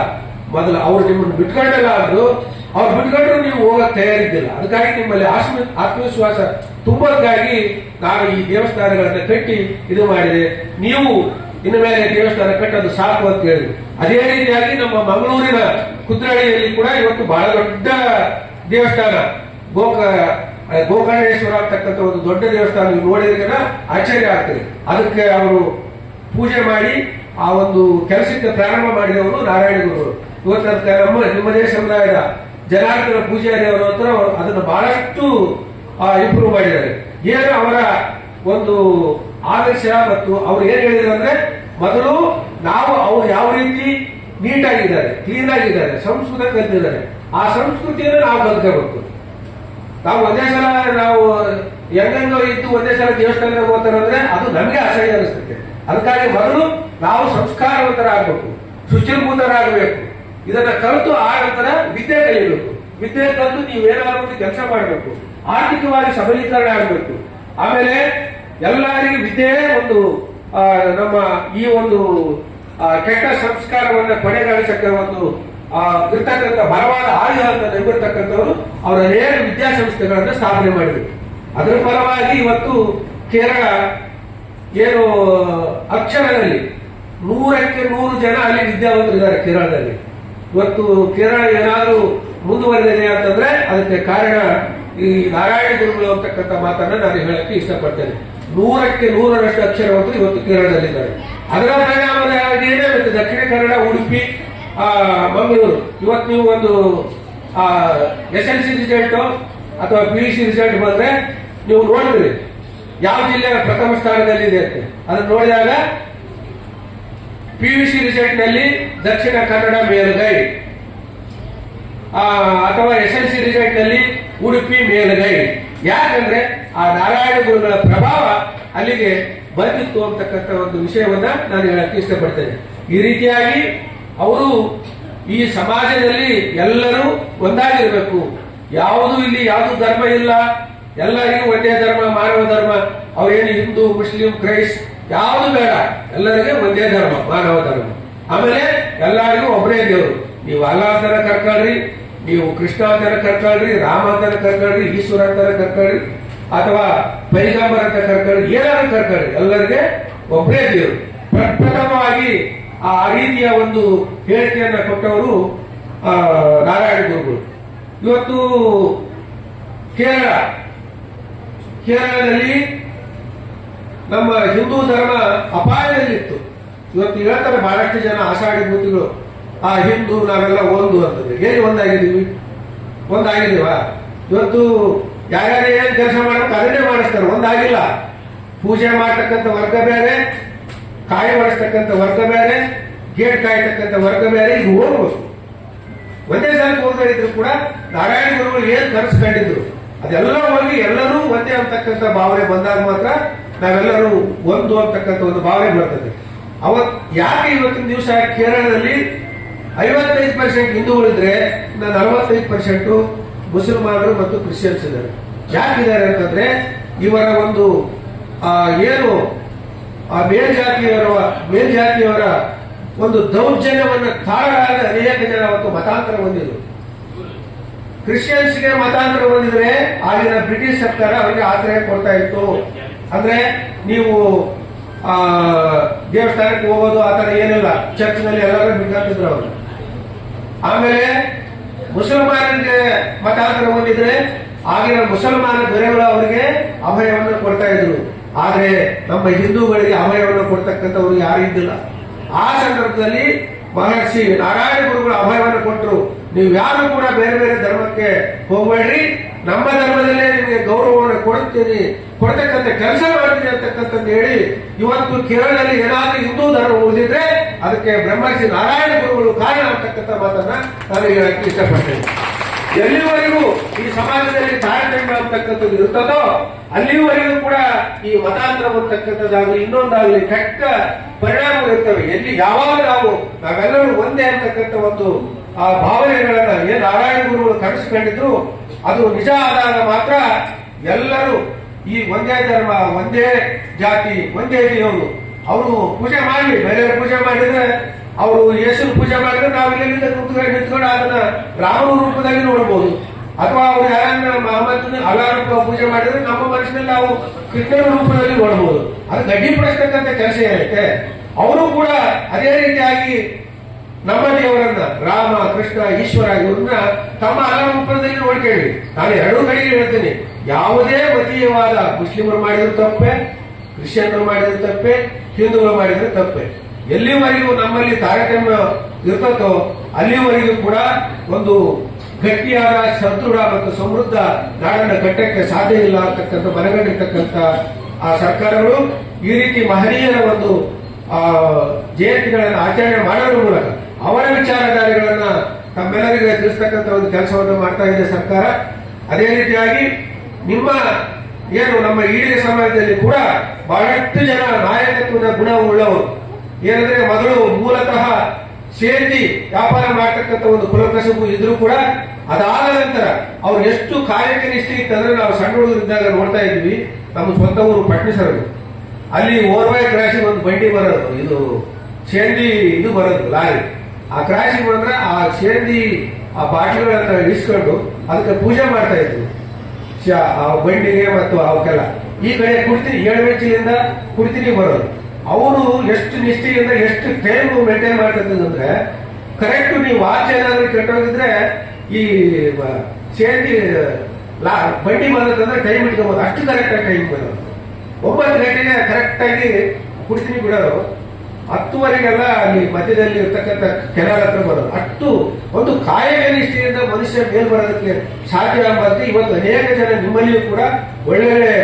ಮೊದಲು ಅವ್ರು ನಿಮ್ಮನ್ನು ಬಿಟ್ಕೊಂಡಲ್ಲ ಆದ್ರು, ಅವ್ರು ಬಿಟ್ಕೊಂಡ್ರು ನೀವು ಹೋಗಕ್ ತಯಾರಿದ್ದಿಲ್ಲ. ಅದಕ್ಕಾಗಿ ನಿಮ್ಮಲ್ಲಿ ಆತ್ಮವಿಶ್ವಾಸ ತುಂಬಕ್ಕಾಗಿ ನಾನು ಈ ದೇವಸ್ಥಾನಗಳನ್ನ ಕಟ್ಟಿ ಇದು ಮಾಡಿದೆ, ನೀವು ಇನ್ನು ಮೇಲೆ ದೇವಸ್ಥಾನ ಕಟ್ಟೋದು ಸಾಕು ಅಂತ ಹೇಳಿದ್ರು. ಅದೇ ರೀತಿಯಾಗಿ ನಮ್ಮ ಮಂಗಳೂರಿನ ಕುದ್ರಳ್ಳಿಯಲ್ಲಿ ಕೂಡ ಇವತ್ತು ಬಹಳ ದೊಡ್ಡ ದೇವಸ್ಥಾನ ಗೋಕರ್ಣೇಶ್ವರ ಅಂತಕ್ಕಂಥ ಒಂದು ದೊಡ್ಡ ದೇವಸ್ಥಾನ ನೋಡಿದ್ರೆ ಆಶ್ಚರ್ಯ ಆಗ್ತದೆ. ಅದಕ್ಕೆ ಅವರು ಪೂಜೆ ಮಾಡಿ ಆ ಒಂದು ಕೆಲಸಕ್ಕೆ ಪ್ರಾರಂಭ ಮಾಡಿದವರು ನಾರಾಯಣ ಗುರುಗಳು. ಇವತ್ತು ನಿಮ್ಮದೇ ಸಮುದಾಯದ ಜನಾರ್ದನ ಪೂಜಾರಿ ಅವರ ಹತ್ರ ಅದನ್ನು ಬಹಳಷ್ಟು ಇಂಪ್ರೂವ್ ಮಾಡಿದ್ದಾರೆ. ಏನು ಅವರ ಒಂದು ಆದರ್ಶ ಮತ್ತು ಅವ್ರು ಏನ್ ಹೇಳಿದ್ರು ಅಂದ್ರೆ, ಮೊದಲು ನಾವು ಅವ್ರು ಯಾವ ರೀತಿ ನೀಟ್ ಆಗಿದ್ದಾರೆ, ಕ್ಲೀನ್ ಆಗಿದ್ದಾರೆ, ಸಂಸ್ಕೃತ ಕಲ್ತಿದ್ದಾರೆ, ಆ ಸಂಸ್ಕೃತಿಯನ್ನು ನಾವು ಕಲ್ತ್ಕೋಬೇಕು. ನಾವು ಒಂದೇ ಸಲ ನಾವು ಹೆಂಗೋ ಇದ್ದು ಒಂದೇ ಸಲ ದೇವಸ್ಥಾನಕ್ಕೆ ಹೋಗ್ತಾರೆ ಅಂದ್ರೆ ಅದು ನಮಗೆ ಅಸಹ್ಯ ಅನಿಸ್ತದೆ. ಅದಕ್ಕಾಗಿ ಮೊದಲು ನಾವು ಸಂಸ್ಕಾರವಂತರಾಗಬೇಕು, ಶುಚಿರ್ಭೂತರಾಗಬೇಕು. ಇದನ್ನ ಕಲಿತು ಆ ನಂತರ ವಿದ್ಯೆ ಕಲಿಯಬೇಕು. ವಿದ್ಯೆ ಕಲಿತು ನೀವೇನಾದ್ರೂ ಒಂದು ಕೆಲಸ ಮಾಡಬೇಕು, ಆರ್ಥಿಕವಾಗಿ ಸಬಲೀಕರಣ ಆಗಬೇಕು. ಆಮೇಲೆ ಎಲ್ಲರಿಗೂ ವಿದ್ಯೆ ಒಂದು ನಮ್ಮ ಈ ಒಂದು ಕೆಟ್ಟ ಸಂಸ್ಕಾರವನ್ನ ಕೊನೆಗಾಣಿಸಕ್ಕೆ ಒಂದು ಇರ್ತಕ್ಕಂಥ ಬಲವಾದ ಆಯುಧ ಅಂತ ನಂಬಿರ್ತಕ್ಕಂಥವ್ರು ಅವರ ಅನೇಕ ವಿದ್ಯಾಸಂಸ್ಥೆಗಳನ್ನ ಸ್ಥಾಪನೆ ಮಾಡಿದ್ರು. ಅದರ ಫಲವಾಗಿ ಇವತ್ತು ಕೇರಳ ಏನು ಅಕ್ಷರದಲ್ಲಿ 100ಕ್ಕೆ 100 ಜನ ಅಲ್ಲಿ ವಿದ್ಯಾವಂತರಿದ್ದಾರೆ ಕೇರಳದಲ್ಲಿ. ಇವತ್ತು ಕೇರಳ ಏನಾದ್ರೂ ಮುಂದುವರೆದಿದೆ ಅಂತಂದ್ರೆ ಅದಕ್ಕೆ ಕಾರಣ ಈ ನಾರಾಯಣ ಗುರುಗಳು ಅಂತಕ್ಕಂಥ ಮಾತನ್ನ ನಾನು ಹೇಳಕ್ಕೆ ಇಷ್ಟಪಡ್ತೇನೆ. 100ಕ್ಕೆ 100ರಷ್ಟು ಅಕ್ಷರವಂತರು ಇವತ್ತು ಕೇರಳದಲ್ಲಿದ್ದಾರೆ. ಅದರ ಪರಿಣಾಮವಾಗಿ ಏನಾಗುತ್ತೆ, ದಕ್ಷಿಣ ಕನ್ನಡ, ಉಡುಪಿ, ಮಂಗಳೂರು ಇವತ್ತು ನೀವು ಒಂದು SLC ರಿಸಲ್ಟ್ ಅಥವಾ PUC ರಿಸಲ್ಟ್ ಬಂದ್ರೆ ನೀವು ನೋಡಿದ್ರಿ ಯಾವ ಜಿಲ್ಲೆ ಪ್ರಥಮ ಸ್ಥಾನದಲ್ಲಿದೆ ಅಂತ. ಅದನ್ನು ನೋಡಿದಾಗ PUC ರಿಸಲ್ಟ್ ನಲ್ಲಿ ದಕ್ಷಿಣ ಕನ್ನಡ ಮೇಲುಗೈ, ಅಥವಾ SLC ರಿಸಲ್ಟ್ ನಲ್ಲಿ ಉಡುಪಿ ಮೇಲುಗೈ. ಯಾಕಂದ್ರೆ ಆ ನಾರಾಯಣ ಗುರುಗಳ ಪ್ರಭಾವ ಅಲ್ಲಿಗೆ ಬಂದಿತ್ತು ಅಂತಕ್ಕಂಥ ಒಂದು ವಿಷಯವನ್ನ ನಾನು ಹೇಳಕ್ಕೆ ಇಷ್ಟಪಡ್ತೇನೆ. ಈ ರೀತಿಯಾಗಿ ಅವರು ಈ ಸಮಾಜದಲ್ಲಿ ಎಲ್ಲರೂ ಒಂದಾಗಿರ್ಬೇಕು. ಯಾವುದು ಇಲ್ಲಿ ಯಾವುದು ಧರ್ಮ ಇಲ್ಲ, ಎಲ್ಲರಿಗೂ ಒಂದೇ ಧರ್ಮ, ಮಾನವ ಧರ್ಮ. ಅವೇನು ಹಿಂದೂ, ಮುಸ್ಲಿಂ, ಕ್ರೈಸ್ಟ್ ಯಾವುದು ಬೇಡ, ಎಲ್ಲರಿಗೂ ಒಂದೇ ಧರ್ಮ, ಮಾನವ ಧರ್ಮ. ಆಮೇಲೆ ಎಲ್ಲರಿಗೂ ಒಬ್ಬರೇ ದೇವರು. ನೀವು ಅಲ್ಲಾ ಅಂತಾನೆ ಕರ್ಕೊಳ್ರಿ, ನೀವು ಕೃಷ್ಣ ಅಂತಾನೆ ಕರ್ಕೊಳ್ರಿ, ರಾಮ ಅಂತಾನೆ ಕರ್ಕೊಳ್ರಿ, ಈಶ್ವರ ಅಂತಾನೆ ಕರ್ಕೊಳ್ರಿ, ಅಥವಾ ಪೈಗಂಬರ್ ಅಂತ ಕರ್ಕೊಳ್ರಿ, ಏನಾದ್ರು ಕರ್ಕೊಳ್ರಿ, ಎಲ್ಲರಿಗೆ ಒಬ್ಬರೇ ದೇವರು. ಪ್ರಥಮವಾಗಿ ಆ ರೀತಿಯ ಒಂದು ಹೇಳಿಕೆಯನ್ನ ಕೊಟ್ಟವರು ನಾರಾಯಣ ಗುರುಗಳು. ಇವತ್ತು ಕೇರಳದಲ್ಲಿ ನಮ್ಮ ಹಿಂದೂ ಧರ್ಮ ಅಪಾಯದಲ್ಲಿತ್ತು. ಇವತ್ತು ಹೇಳ್ತಾರೆ ಬಹಳಷ್ಟು ಜನ ಆಷಾಢಿ ಮೂರ್ತಿಗಳು, ಆ ಹಿಂದೂ ನಾವೆಲ್ಲ ಒಂದು ಅಂತಂದ್ರೆ ಏನು ಒಂದಾಗಿದ್ದೀವಾ? ಇವತ್ತು ಯಾರ್ಯಾರು ಏನ್ ಕೆಲಸ ಮಾಡಬೇಕು ಅದನ್ನೇ ಮಾಡಿಸ್ತಾರೆ, ಒಂದಾಗಿಲ್ಲ. ಪೂಜೆ ಮಾಡತಕ್ಕಂಥ ವರ್ಗ ಬೇರೆ, ಕಾಯಿ ಮಾಡಿಸ್ತಕ್ಕಂಥ ವರ್ಗ ಬೇರೆ, ಗೇಟ್ ಕಾಯ್ತಕ್ಕಂಥ ವರ್ಗ ಬೇರೆ. ಈಗ ಹೋಗ್ಬೋದು, ಒಂದೇ ಸಲ ಹೋಗ್ತಾ ಇದ್ರು ಕೂಡ ನಾರಾಯಣ ಗುರುಗಳು ಏನ್ ಕನಸ್ಕೊಂಡಿದ್ರು ಅದೆಲ್ಲ ಹೋಗಿ ಎಲ್ಲರೂ ಒಂದೇ ಅಂತಕ್ಕಂಥ ಭಾವನೆ ಬಂದಾಗ ಮಾತ್ರ ನಾವೆಲ್ಲರೂ ಒಂದು ಅಂತಕ್ಕಂಥ ಒಂದು ಭಾವನೆ ಬರ್ತದೆ. ಅವತ್ ಯಾಕೆ ಇವತ್ತಿನ ದಿವಸ ಕೇರಳದಲ್ಲಿ 55% ಹಿಂದೂಗಳಿದ್ರೆ 45% ಮುಸಲ್ಮಾನರು ಮತ್ತು ಕ್ರಿಶ್ಚಿಯನ್ಸ್ ಇದ್ದಾರೆ. ಯಾಕಿದ್ದಾರೆ ಅಂತಂದ್ರೆ ಇವರ ಒಂದು ಏನು ಮೇಲ್ಜಾತಿಯವರ ಒಂದು ದೌರ್ಜನ್ಯವನ್ನು ತಾಳಲಾದ ಅನೇಕ ಜನ ಅವತ್ತು ಮತಾಂತರ ಹೊಂದಿದ್ರು. ಕ್ರಿಶ್ಚಿಯನ್ಸ್ಗೆ ಮತಾಂತರ ಹೊಂದಿದ್ರೆ ಆಗಿನ ಬ್ರಿಟಿಷ್ ಸರ್ಕಾರ ಅವರಿಗೆ ಆಶ್ರಯ ಕೊಡ್ತಾ ಇತ್ತು. ಅಂದ್ರೆ ನೀವು ದೇವಸ್ಥಾನಕ್ಕೆ ಹೋಗೋದು ಆತರ ಏನಿಲ್ಲ, ಚರ್ಚ್ನಲ್ಲಿ ಎಲ್ಲರೂ ಬಿಟ್ಟಾಕ್ತಿದ್ರು ಅವರು. ಆಮೇಲೆ ಮುಸಲ್ಮಾನರಿಗೆ ಮತಾಂತರ ಹೊಂದಿದ್ರೆ ಆಗಿನ ಮುಸಲ್ಮಾನ ದೊರೆಗಳು ಅವರಿಗೆ ಅಭಯವನ್ನು ಕೊಡ್ತಾ ಇದ್ರು. ಆದ್ರೆ ನಮ್ಮ ಹಿಂದೂಗಳಿಗೆ ಅಭಯವನ್ನು ಕೊಡ್ತಕ್ಕಂಥವ್ರು ಯಾರು ಇದ್ದಿಲ್ಲ. ಆ ಸಂದರ್ಭದಲ್ಲಿ ಮಹರ್ಷಿ ನಾರಾಯಣ ಗುರುಗಳು ಅಭಯವನ್ನು ಕೊಟ್ಟರು. ನೀವು ಯಾರು ಕೂಡ ಬೇರೆ ಬೇರೆ ಧರ್ಮಕ್ಕೆ ಹೋಗಬೇಡ್ರಿ, ನಮ್ಮ ಧರ್ಮದಲ್ಲೇ ನಿಮಗೆ ಗೌರವವನ್ನು ಕೊಡ್ತಕ್ಕಂಥ ಕೆಲಸ ಮಾಡ್ತೀನಿ ಅಂತಕ್ಕಂಥದ್ದು ಹೇಳಿ ಇವತ್ತು ಕೇರಳದಲ್ಲಿ ಏನಾದ್ರೂ ಹಿಂದೂ ಧರ್ಮ ಉಳಿದಿದ್ರೆ ಅದಕ್ಕೆ ಬ್ರಹ್ಮರ್ಷಿ ನಾರಾಯಣ ಗುರುಗಳು ಕಾರಣ ಅಂತಕ್ಕಂಥ ಮಾತನ್ನ ನಾನು ಹೇಳಕ್ಕೆ ಇಷ್ಟಪಡ್ತೇನೆ. ಎಲ್ಲಿವರೆಗೂ ಈ ಸಮಾಜದಲ್ಲಿ ತಾರತಮ್ಯ ಅಂತಕ್ಕಂಥದ್ದು ಇರುತ್ತದೋ ಅಲ್ಲಿವರೆಗೂ ಕೂಡ ಈ ಮತಾಂತರ ಅಂತಕ್ಕಂಥದ್ದಾಗಲಿ ಇನ್ನೊಂದಾಗಲಿ ಕೆಟ್ಟ ಪರಿಣಾಮಗಳು ಇರ್ತವೆ. ಎಲ್ಲಿ ಯಾವಾಗ ನಾವೆಲ್ಲರೂ ಒಂದೇ ಅಂತಕ್ಕಂಥ ಒಂದು ಆ ಭಾವನೆಗಳನ್ನ ಏನ್ ನಾರಾಯಣ ಗುರುಗಳು ಕನಸಿಕೊಂಡಿದ್ರು ಅದು ನಿಜ ಆದಾಗ ಮಾತ್ರ ಎಲ್ಲರೂ ಈ ಒಂದೇ ಧರ್ಮ, ಒಂದೇ ಜಾತಿ, ಒಂದೇ ದೇವರು ಅವರು ಪೂಜೆ ಮಾಡಿ ಬೇರೆ ಪೂಜೆ ಮಾಡಿದ್ರೆ ಅವರು ಯೇಸು ಪೂಜೆ ಮಾಡಿದ್ರೆ ನಾವು ಇಲ್ಲಿಂದ ನಿಂತ್ಕೊಂಡು ಅದನ್ನ ರಾಮನ ರೂಪದಲ್ಲಿ ನೋಡಬಹುದು. ಅಥವಾ ಅವರು ಯಾರನ್ನ ಮಹಮ್ಮದ್ ಅಲ್ಲಾ ರೂಪ ಪೂಜೆ ಮಾಡಿದ್ರೆ ನಮ್ಮ ಮನಸ್ಸಿನಲ್ಲಿ ನಾವು ಕೃಷ್ಣನ ರೂಪದಲ್ಲಿ ನೋಡಬಹುದು. ಅದು ಗಡ್ಡಿಪಡಿಸ್ತಕ್ಕಂಥ ಕೆಲಸ ಏನೈತೆ. ಅವರು ಕೂಡ ಅದೇ ರೀತಿಯಾಗಿ ನಮ್ಮ ದೇವರನ್ನ ರಾಮ, ಕೃಷ್ಣ, ಈಶ್ವರ ಇವ್ರನ್ನ ತಮ್ಮ ಅಲ್ಲಾ ರೂಪದಲ್ಲಿ ನೋಡ್ಕೊಳ್ಳಿ. ನಾನು ಎರಡೂ ಕಡೆಗೆ ಹೇಳ್ತೀನಿ, ಯಾವುದೇ ಮತೀಯವಾದ ಮುಸ್ಲಿಮರು ಮಾಡಿದ್ರು ತಪ್ಪೆ, ಕ್ರಿಶ್ಚಿಯನ್ರು ಮಾಡಿದ್ರು ತಪ್ಪೆ, ಹಿಂದೂಗಳು ಮಾಡಿದ್ರೆ ತಪ್ಪೆ. ಎಲ್ಲಿವರೆಗೂ ನಮ್ಮಲ್ಲಿ ತಾರತಮ್ಯ ಇರ್ತದೋ ಅಲ್ಲಿವರೆಗೂ ಕೂಡ ಒಂದು ಗಟ್ಟಿಯಾದ ಸದೃಢ ಮತ್ತು ಸಮೃದ್ಧ ನಾಡನ್ನು ಕಟ್ಟಕ್ಕೆ ಸಾಧ್ಯ ಇಲ್ಲ ಅಂತಕ್ಕಂಥ ಮನಗಂಡಿರ್ತಕ್ಕಂಥ ಆ ಸರ್ಕಾರಗಳು ಈ ರೀತಿ ಮಹನೀಯರ ಒಂದು ಜಯಂತಿಗಳನ್ನು ಆಚರಣೆ ಮಾಡೋದ್ರ ಮೂಲಕ ಅವರ ವಿಚಾರಧಾರೆಗಳನ್ನ ತಮ್ಮೆಲ್ಲರಿಗೆ ತಿಳಿಸ್ತಕ್ಕಂಥ ಒಂದು ಕೆಲಸವನ್ನು ಮಾಡ್ತಾ ಇದೆ ಸರ್ಕಾರ. ಅದೇ ರೀತಿಯಾಗಿ ನಿಮ್ಮ ಏನು ನಮ್ಮ ಈಡಿನ ಸಮಾಜದಲ್ಲಿ ಕೂಡ ಬಹಳಷ್ಟು ಜನ ನಾಯಕತ್ವದ ಗುಣವುಳ್ಳವರು. ಏನಂದ್ರೆ ಮೊದಲು ಮೂಲತಃ ಸೇರಿ ವ್ಯಾಪಾರ ಮಾಡತಕ್ಕಂಥ ಒಂದು ಕುಲಕಸಬು ಇದ್ರೂ ಕೂಡ ಅದಾದ ನಂತರ ಅವ್ರು ಎಷ್ಟು ಕಾರ್ಯಕ್ಕೆ ನಿಷ್ಠೆ ಇತ್ತಂದ್ರೆ ನಾವು ಸಣ್ಣ ಹುಡುಗರಿದ್ದಾಗ ನೋಡ್ತಾ ಇದ್ವಿ. ನಮ್ಮ ಸ್ವಂತ ಊರು ಪಟ್ನಿಸರದು, ಅಲ್ಲಿ ಓರ್ವಾಯ್ ಕ್ರಾಸಿಗೆ ಒಂದು ಬಂಡಿ ಬರೋದು, ಇದು ಸೇಂದಿ ಇದು ಬರೋದು ಲಾರಿ. ಆ ಕ್ರಾಸಿಗೆ ಬಂದ್ರೆ ಆ ಸೇಂದಿ ಆ ಬಾಟ್ಲಿಗಳನ್ನ ಇಸ್ಕೊಂಡು ಅದಕ್ಕೆ ಪೂಜೆ ಮಾಡ್ತಾ ಇದ್ವಿ ಆ ಬಂಡಿಗೆ ಮತ್ತು ಅವಕ್ಕೆಲ್ಲ. ಈ ಕಡೆ ಕುಡ್ತೀನಿ 7 ವೆಚ್ಚಿನಿಂದ ಕುಡ್ತೀನಿ ಬರೋದು. ಅವರು ಎಷ್ಟು ನಿಷ್ಠೆಯಿಂದ ಎಷ್ಟು ಟೈಮ್ ಮೇಂಟೈನ್ ಮಾಡ್ತಕ್ಕಂದ್ರೆ ಕರೆಕ್ಟ್ ನೀವು ವಾಚ್ ಏನಾದ್ರೂ ಕೆಟ್ಟೋಗಿದ್ರೆ ಈ ಸೇಂದಿ ಬಂಡಿ ಬಂದ್ರೆ ಟೈಮ್ ಇಟ್ಕೋಬಹುದು. ಅಷ್ಟು ಕರೆಕ್ಟ್ ಆಗಿ ಟೈಮ್ ಬರೋದು. 9 ಗಂಟೆಗೆ ಕರೆಕ್ಟ್ ಆಗಿ ಕುಡ್ತೀನಿ ಬಿಡೋರು. 10ವರೆಗೆಲ್ಲ ಅಲ್ಲಿ ಮಧ್ಯದಲ್ಲಿ ಇರ್ತಕ್ಕಂಥ ಕೆನಾಲ್ ಹತ್ರ ಬರೋದು. ಅಷ್ಟು ಒಂದು ಕಾಯಕ ನಿಷ್ಠೆಯಿಂದ ಮನುಷ್ಯ ಮೇಲ್ ಬರೋದಕ್ಕೆ ಸಾಧ್ಯ ಎಂಬಂತೆ ಇವತ್ತು ಅನೇಕ ಜನ ನಿಮ್ಮಲ್ಲಿಯೂ ಕೂಡ ಒಳ್ಳೊಳ್ಳೆ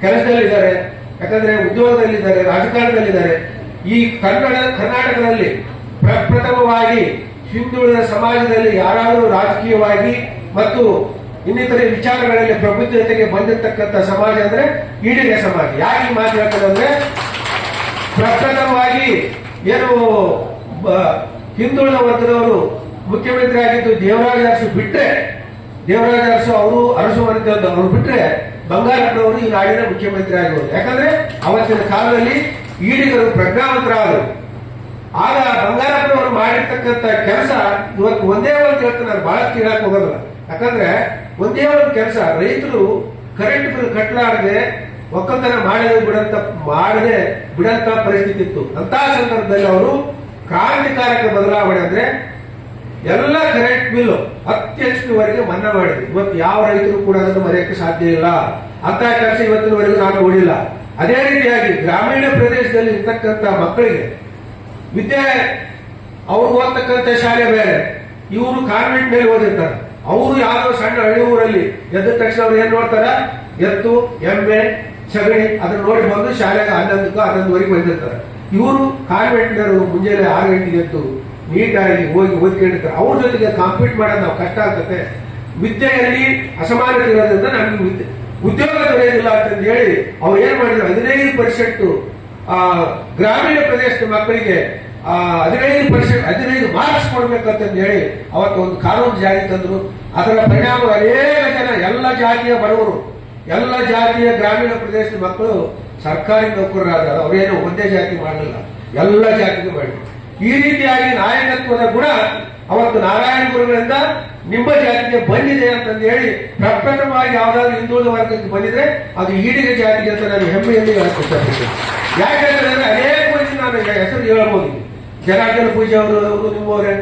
ಕೆಲಸದಲ್ಲಿದ್ದಾರೆ, ಯಾಕಂದ್ರೆ ಉದ್ಯೋಗದಲ್ಲಿದ್ದಾರೆ, ರಾಜಕಾರಣದಲ್ಲಿದ್ದಾರೆ. ಈ ಕರ್ನಾಟಕದಲ್ಲಿ ಪ್ರಪ್ರಥಮವಾಗಿ ಹಿಂದುಳಿದ ಸಮಾಜದಲ್ಲಿ ಯಾರಾದರೂ ರಾಜಕೀಯವಾಗಿ ಮತ್ತು ಇನ್ನಿತರೆ ವಿಚಾರಗಳಲ್ಲಿ ಪ್ರಬುದ್ಧತೆಗೆ ಬಂದಿರತಕ್ಕಂಥ ಸಮಾಜ ಅಂದ್ರೆ ಈಡಿನ ಸಮಾಜ. ಯಾಕೆ ಮಾತು ಹೇಳ್ತಾರೆ ಅಂದ್ರೆ ಪ್ರಪ್ರಥಮವಾಗಿ ಏನು ಹಿಂದುಳಿದ ವರ್ಗದವರು ಮುಖ್ಯಮಂತ್ರಿ ಆಗಿದ್ದು ದೇವರಾಜ ಅರಸು ಬಿಟ್ರೆ, ದೇವರಾಜ ಅರಸು ಅವರು ಅರಸು ಮನೆತನದವರು ಅವರು ಬಿಟ್ರೆ ಬಂಗಾರಪ್ಪನವರು ಈ ನಾಡಿನ ಮುಖ್ಯಮಂತ್ರಿ ಆಗಿರೋದು. ಯಾಕಂದ್ರೆ ಅವತ್ತಿನ ಕಾಲದಲ್ಲಿ ಈಡಿಗರು ಪ್ರಜ್ಞಾವಂತರಾದರು. ಆಗ ಬಂಗಾರಪ್ಪನವರು ಮಾಡಿರ್ತಕ್ಕಂಥ ಕೆಲಸ ಇವತ್ತು ಒಂದೇ ಒಂದು ಹೇಳ್ತಾರೆ, ನಾನು ಬಹಳಷ್ಟು ಹೇಳಕ್ ಹೋಗೋದಿಲ್ಲ. ಯಾಕಂದ್ರೆ ಒಂದೇ ಒಂದು ಕೆಲಸ ರೈತರು ಕರೆಂಟ್ ಬಿಲ್ ಕಟ್ಟಲಾರದೆ ಒಕ್ಕಲ್ತನ ಮಾಡದೆ ಬಿಡಂತ ಪರಿಸ್ಥಿತಿ ಇತ್ತು. ಅಂತ ಸಂದರ್ಭದಲ್ಲಿ ಅವರು ಕ್ರಾಂತಿಕಾರಕ ಬದಲಾವಣೆ ಅಂದ್ರೆ ಎಲ್ಲ ಕರೆಂಟ್ ಬಿಲ್ 10 HP ಮನ್ನಾ ಮಾಡಿದ್ರು. ಇವತ್ತು ಯಾವ ರೈತರು ಕೂಡ ಅದನ್ನು ಮರೆಯಕ್ಕೆ ಸಾಧ್ಯ ಇಲ್ಲ. ಅಂತ ಕೆಲಸ ಇವತ್ತಿನವರೆಗೂ ನಾನು ನೋಡಿಲ್ಲ. ಅದೇ ರೀತಿಯಾಗಿ ಗ್ರಾಮೀಣ ಪ್ರದೇಶದಲ್ಲಿ ಇರ್ತಕ್ಕಂಥ ಮಕ್ಕಳಿಗೆ ವಿದ್ಯೆ ಅವ್ರು ಓದ್ತಕ್ಕಂಥ ಶಾಲೆ ಬೇರೆ, ಇವರು ಕಾನ್ವೆಂಟ್ ಮೇಲೆ ಓದಿರ್ತಾರೆ. ಅವರು ಯಾವ್ದೋ ಸಣ್ಣ ಹಳ್ಳಿ ಊರಲ್ಲಿ ಎದ್ದ ತಕ್ಷಣ ಅವ್ರು ಏನ್ ನೋಡ್ತಾರ, ಎತ್ತು, ಎಮ್ಮೆ, ಸಗಣಿ ಅದನ್ನ ನೋಡಿ ಬಂದು ಶಾಲೆಗೆ 11ವರೆಗೆ ಬಂದಿರ್ತಾರೆ. ಇವರು ಕಾನ್ವೆಂಟ್ನವರು ಮುಂಜಾನೆ 6 ಗಂಟೆಗೆ ಎದ್ದು ನೀಟಾಗಿ ಹೋಗಿ ಓದ್ಕೊಂಡಿರ್ತಾರೆ. ಅವ್ರ ಜೊತೆಗೆ ಕಾಂಪೀಟ್ ಮಾಡೋದು ನಾವು ಕಷ್ಟ ಆಗ್ತದೆ. ವಿದ್ಯೆಯಲ್ಲಿ ಅಸಮಾನತೆ ಇರೋದ್ರಿಂದ ನಮ್ಗೆ ಉದ್ಯೋಗ ದೊರೆಯೋದಿಲ್ಲ ಅಂತಂದು ಹೇಳಿ ಅವ್ರು ಏನ್ ಮಾಡಿದ್ರು, 15% ಗ್ರಾಮೀಣ ಪ್ರದೇಶದ ಮಕ್ಕಳಿಗೆ 15 ಮಾರ್ಕ್ಸ್ ಕೊಡ್ಬೇಕಂತಂದು ಹೇಳಿ ಅವತ್ತು ಒಂದು ಕಾನೂನು ಜಾರಿ ತಂದ್ರು. ಅದರ ಪರಿಣಾಮ ಅನೇಕ ಜನ ಎಲ್ಲ ಜಾತಿಯ ಬಡವರು, ಎಲ್ಲ ಜಾತಿಯ ಗ್ರಾಮೀಣ ಪ್ರದೇಶದ ಮಕ್ಕಳು ಸರ್ಕಾರಿ ನೌಕರರಾದ. ಅವರೇನು ಒಂದೇ ಜಾತಿ ಮಾಡಲಿಲ್ಲ, ಎಲ್ಲ ಜಾತಿಗೆ ಮಾಡಿದ್ರು. ಈ ರೀತಿಯಾಗಿ ನಾಯಕತ್ವದ ಗುಣ ಅವತ್ತು ನಾರಾಯಣ ಗುರುಗಳಿಂದ ನಿಮ್ಮ ಜಾತಿಗೆ ಬಂದಿದೆ ಅಂತಂದು ಹೇಳಿ ಪ್ರಪ್ರಥಮವಾಗಿ ಯಾವ್ದಾದ್ರು ಹಿಂದುಳಿದ ವರ್ಗಕ್ಕೆ ಬಂದಿದ್ರೆ ಅದು ಈಡಿನ ಜಾತಿಗೆ ಅಂತ ನಾನು ಹೆಮ್ಮೆಯಲ್ಲಿ ಹೇಳಕ್ಕೆ ಇಷ್ಟಪಡ್ತೀನಿ. ಯಾಕಂದ್ರೆ ಅನೇಕ ಮಂದಿ ನಾನು ಹೆಸರು ಹೇಳಬಹುದು. ಜನಾರ್ದನ ಪೂಜೆ ಅವರು ನಿಮ್ಮವರೇ,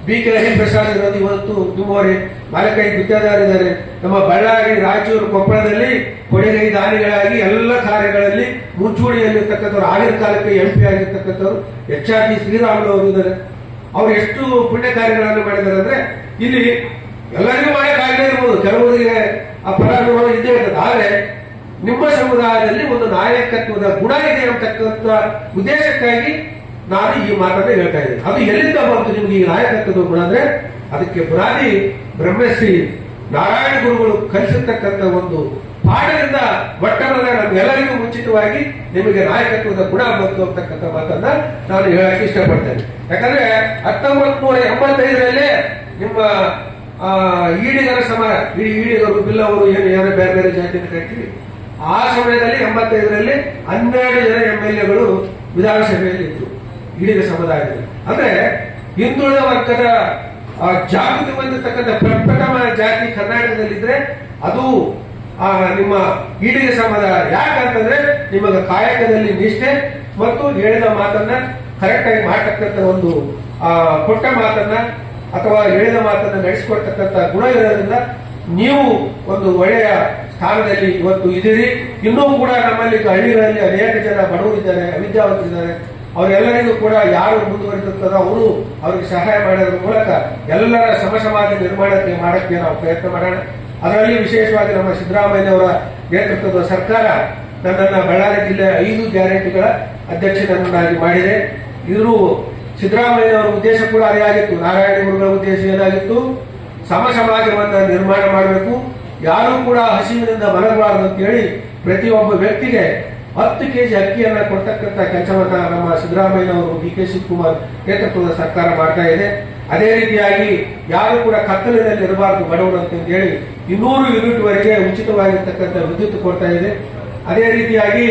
BK ಹರಿಪ್ರಸಾದ್ ಇರೋದು ಇವತ್ತು ನಿಮ್ಮವರೇ, ಮಾಲಕೈ ಗುತ್ತೇದಾರ್ ಇದ್ದಾರೆ. ನಮ್ಮ ಬಳ್ಳಾರಿ, ರಾಯಚೂರು, ಕೊಪ್ಪಳದಲ್ಲಿ ಕೊಡುಗೈ ದಾನಿಗಳಾಗಿ ಎಲ್ಲ ಕಾರ್ಯಗಳಲ್ಲಿ ಮುಂಚೂಣಿಯಲ್ಲಿರ್ತಕ್ಕಂಥವ್ರು, ಆಗಿನ ಕಾಲಕ್ಕೆ MP ಆಗಿರ್ತಕ್ಕಂಥವ್ರು HRG ಶ್ರೀರಾಮುಲು ಅವರು ಇದ್ದಾರೆ. ಅವ್ರು ಎಷ್ಟು ಪುಣ್ಯ ಕಾರ್ಯಗಳನ್ನು ಮಾಡಿದ್ದಾರೆ ಅಂದ್ರೆ, ಇಲ್ಲಿ ಎಲ್ಲರಿಗೂ ಮಾಡಕ್ಕಾಗದೇ ಇರ್ಬೋದು, ಕೆಲವರಿಗೆ ಆ ಫಲಾನುಭವ ಇದ್ದೇ ಇರ್ತದೆ. ಆದ್ರೆ ನಿಮ್ಮ ಸಮುದಾಯದಲ್ಲಿ ಒಂದು ನಾಯಕತ್ವದ ಗುಣ ಇದೆ ಅಂತಕ್ಕಂಥ ಉದ್ದೇಶಕ್ಕಾಗಿ ನಾನು ಈ ಮಾತನ್ನು ಹೇಳ್ತಾ ಇದ್ದೇನೆ. ಅದು ಎಲ್ಲಿಂದ ಬಂತು ನಿಮ್ಗೆ ಈ ನಾಯಕತ್ವದ ಗುಣ ಅಂದ್ರೆ, ಅದಕ್ಕೆ ಬುನಾದಿ ಬ್ರಹ್ಮಶ್ರೀ ನಾರಾಯಣ ಗುರುಗಳು ಕಲಿಸಿರ್ತಕ್ಕಂಥ ಒಂದು ಪಾಠದಿಂದ ಒಟ್ಟಲ್ಲಿ ನಮ್ಗೆಲ್ಲರಿಗೂ ಮುಂಚಿತವಾಗಿ ನಿಮಗೆ ನಾಯಕತ್ವದ ಗುಣ ಬಂತು ಅಂತಕ್ಕಂಥ ಮಾತನ್ನ ನಾನು ಹೇಳಕ್ಕೆ ಇಷ್ಟಪಡ್ತೇನೆ. ಯಾಕಂದ್ರೆ 1985 ನಿಮ್ಮ ಈಡಿಗರ ಸಮಾನ, ಈಡಿಗರು ಬಿಲ್ಲವರು ಏನು ಬೇರೆ ಬೇರೆ ಜಾತಿಯನ್ನು ಕಟ್ಟಿ, ಆ ಸಮಯದಲ್ಲಿ 85ರಲ್ಲಿ 12 ಜನ MLAಗಳು ವಿಧಾನಸಭೆಯಲ್ಲಿ ಇದ್ರು ಈಡಿಗ ಸಮುದಾಯದಲ್ಲಿ. ಅಂದ್ರೆ ಹಿಂದುಳಿದ ವರ್ಗದ ಜಾಗೃತಿ ಹೊಂದಿರತಕ್ಕಂಥ ಪ್ರಪ್ರಥಮ ಜಾತಿ ಕರ್ನಾಟಕದಲ್ಲಿದ್ರೆ ಅದು ನಿಮ್ಮ ಈಡಿಗ ಸಮುದಾಯ. ಯಾಕಂತಂದ್ರೆ ನಿಮಗೆ ಕಾಯಕದಲ್ಲಿ ನಿಷ್ಠೆ ಮತ್ತು ಹೇಳಿದ ಮಾತನ್ನ ಕರೆಕ್ಟ್ ಆಗಿ ಮಾಡತಕ್ಕಂಥ ಒಂದು ಕೊಟ್ಟ ಮಾತನ್ನ ಅಥವಾ ಹೇಳಿದ ಮಾತನ್ನ ನಡೆಸಿಕೊಡ್ತಕ್ಕಂಥ ಗುಣ ಇರೋದ್ರಿಂದ ನೀವು ಒಂದು ಒಳ್ಳೆಯ ಸ್ಥಾನದಲ್ಲಿ ಇವತ್ತು ಇದ್ದೀರಿ. ಇನ್ನೂ ಕೂಡ ನಮ್ಮಲ್ಲಿ ಹಳ್ಳಿಗಳಲ್ಲಿ ಅನೇಕ ಜನ ಬಡವರಿದ್ದಾರೆ, ಅವಿದ್ಯಾವಂತರಿದ್ದಾರೆ. ಅವರೆಲ್ಲರಿಗೂ ಕೂಡ ಯಾರು ಮುಂದುವರಿಸುತ್ತಾರೋ ಅವರು ಅವರಿಗೆ ಸಹಾಯ ಮಾಡೋದ್ರ ಮೂಲಕ ಎಲ್ಲರ ಸಮಾಜ ಮಾಡಕ್ಕೆ ನಾವು ಪ್ರಯತ್ನ ಮಾಡೋಣ. ಅದರಲ್ಲಿ ವಿಶೇಷವಾಗಿ ನಮ್ಮ ಸಿದ್ದರಾಮಯ್ಯ ಅವರ ನೇತೃತ್ವದ ಸರ್ಕಾರ ನನ್ನನ್ನು ಬಳ್ಳಾರಿ ಜಿಲ್ಲೆ 5 ಗ್ಯಾರಂಟಿಗಳ ಅಧ್ಯಕ್ಷನನ್ನಾಗಿ ಮಾಡಿದೆ. ಇದು ಸಿದ್ದರಾಮಯ್ಯ ಅವರ ಉದ್ದೇಶ ಕೂಡ ಅದೇ ಆಗಿತ್ತು. ನಾರಾಯಣ ಗುರುಗಳ ಉದ್ದೇಶ ಏನಾಗಿತ್ತು? ಸಮಾಜವನ್ನ ನಿರ್ಮಾಣ ಮಾಡಬೇಕು, ಯಾರು ಕೂಡ ಹಸಿವಿನಿಂದ ಮಲಗಬಾರದು ಅಂತ ಹೇಳಿ ಪ್ರತಿಯೊಬ್ಬ ವ್ಯಕ್ತಿಗೆ 10 ಕೆಜಿ ಅಕ್ಕಿಯನ್ನ ಕೊಡ್ತಕ್ಕಂಥ ಕೆಲಸವನ್ನ ನಮ್ಮ ಸಿದ್ದರಾಮಯ್ಯ ಅವರು DK ಶಿವಕುಮಾರ್ ನೇತೃತ್ವದ ಸರ್ಕಾರ ಮಾಡ್ತಾ ಇದೆ. ಅದೇ ರೀತಿಯಾಗಿ ಯಾರು ಕೂಡ ಕತ್ತಲಿನಲ್ಲಿ ಇರಬಾರದು ಬಡವರು ಅಂತ ಹೇಳಿ 200 ಯೂನಿಟ್ ವರೆಗೆ ಉಚಿತವಾಗಿರ್ತಕ್ಕಂಥ ವಿದ್ಯುತ್ ಕೊಡ್ತಾ ಇದೆ. ಅದೇ ರೀತಿಯಾಗಿ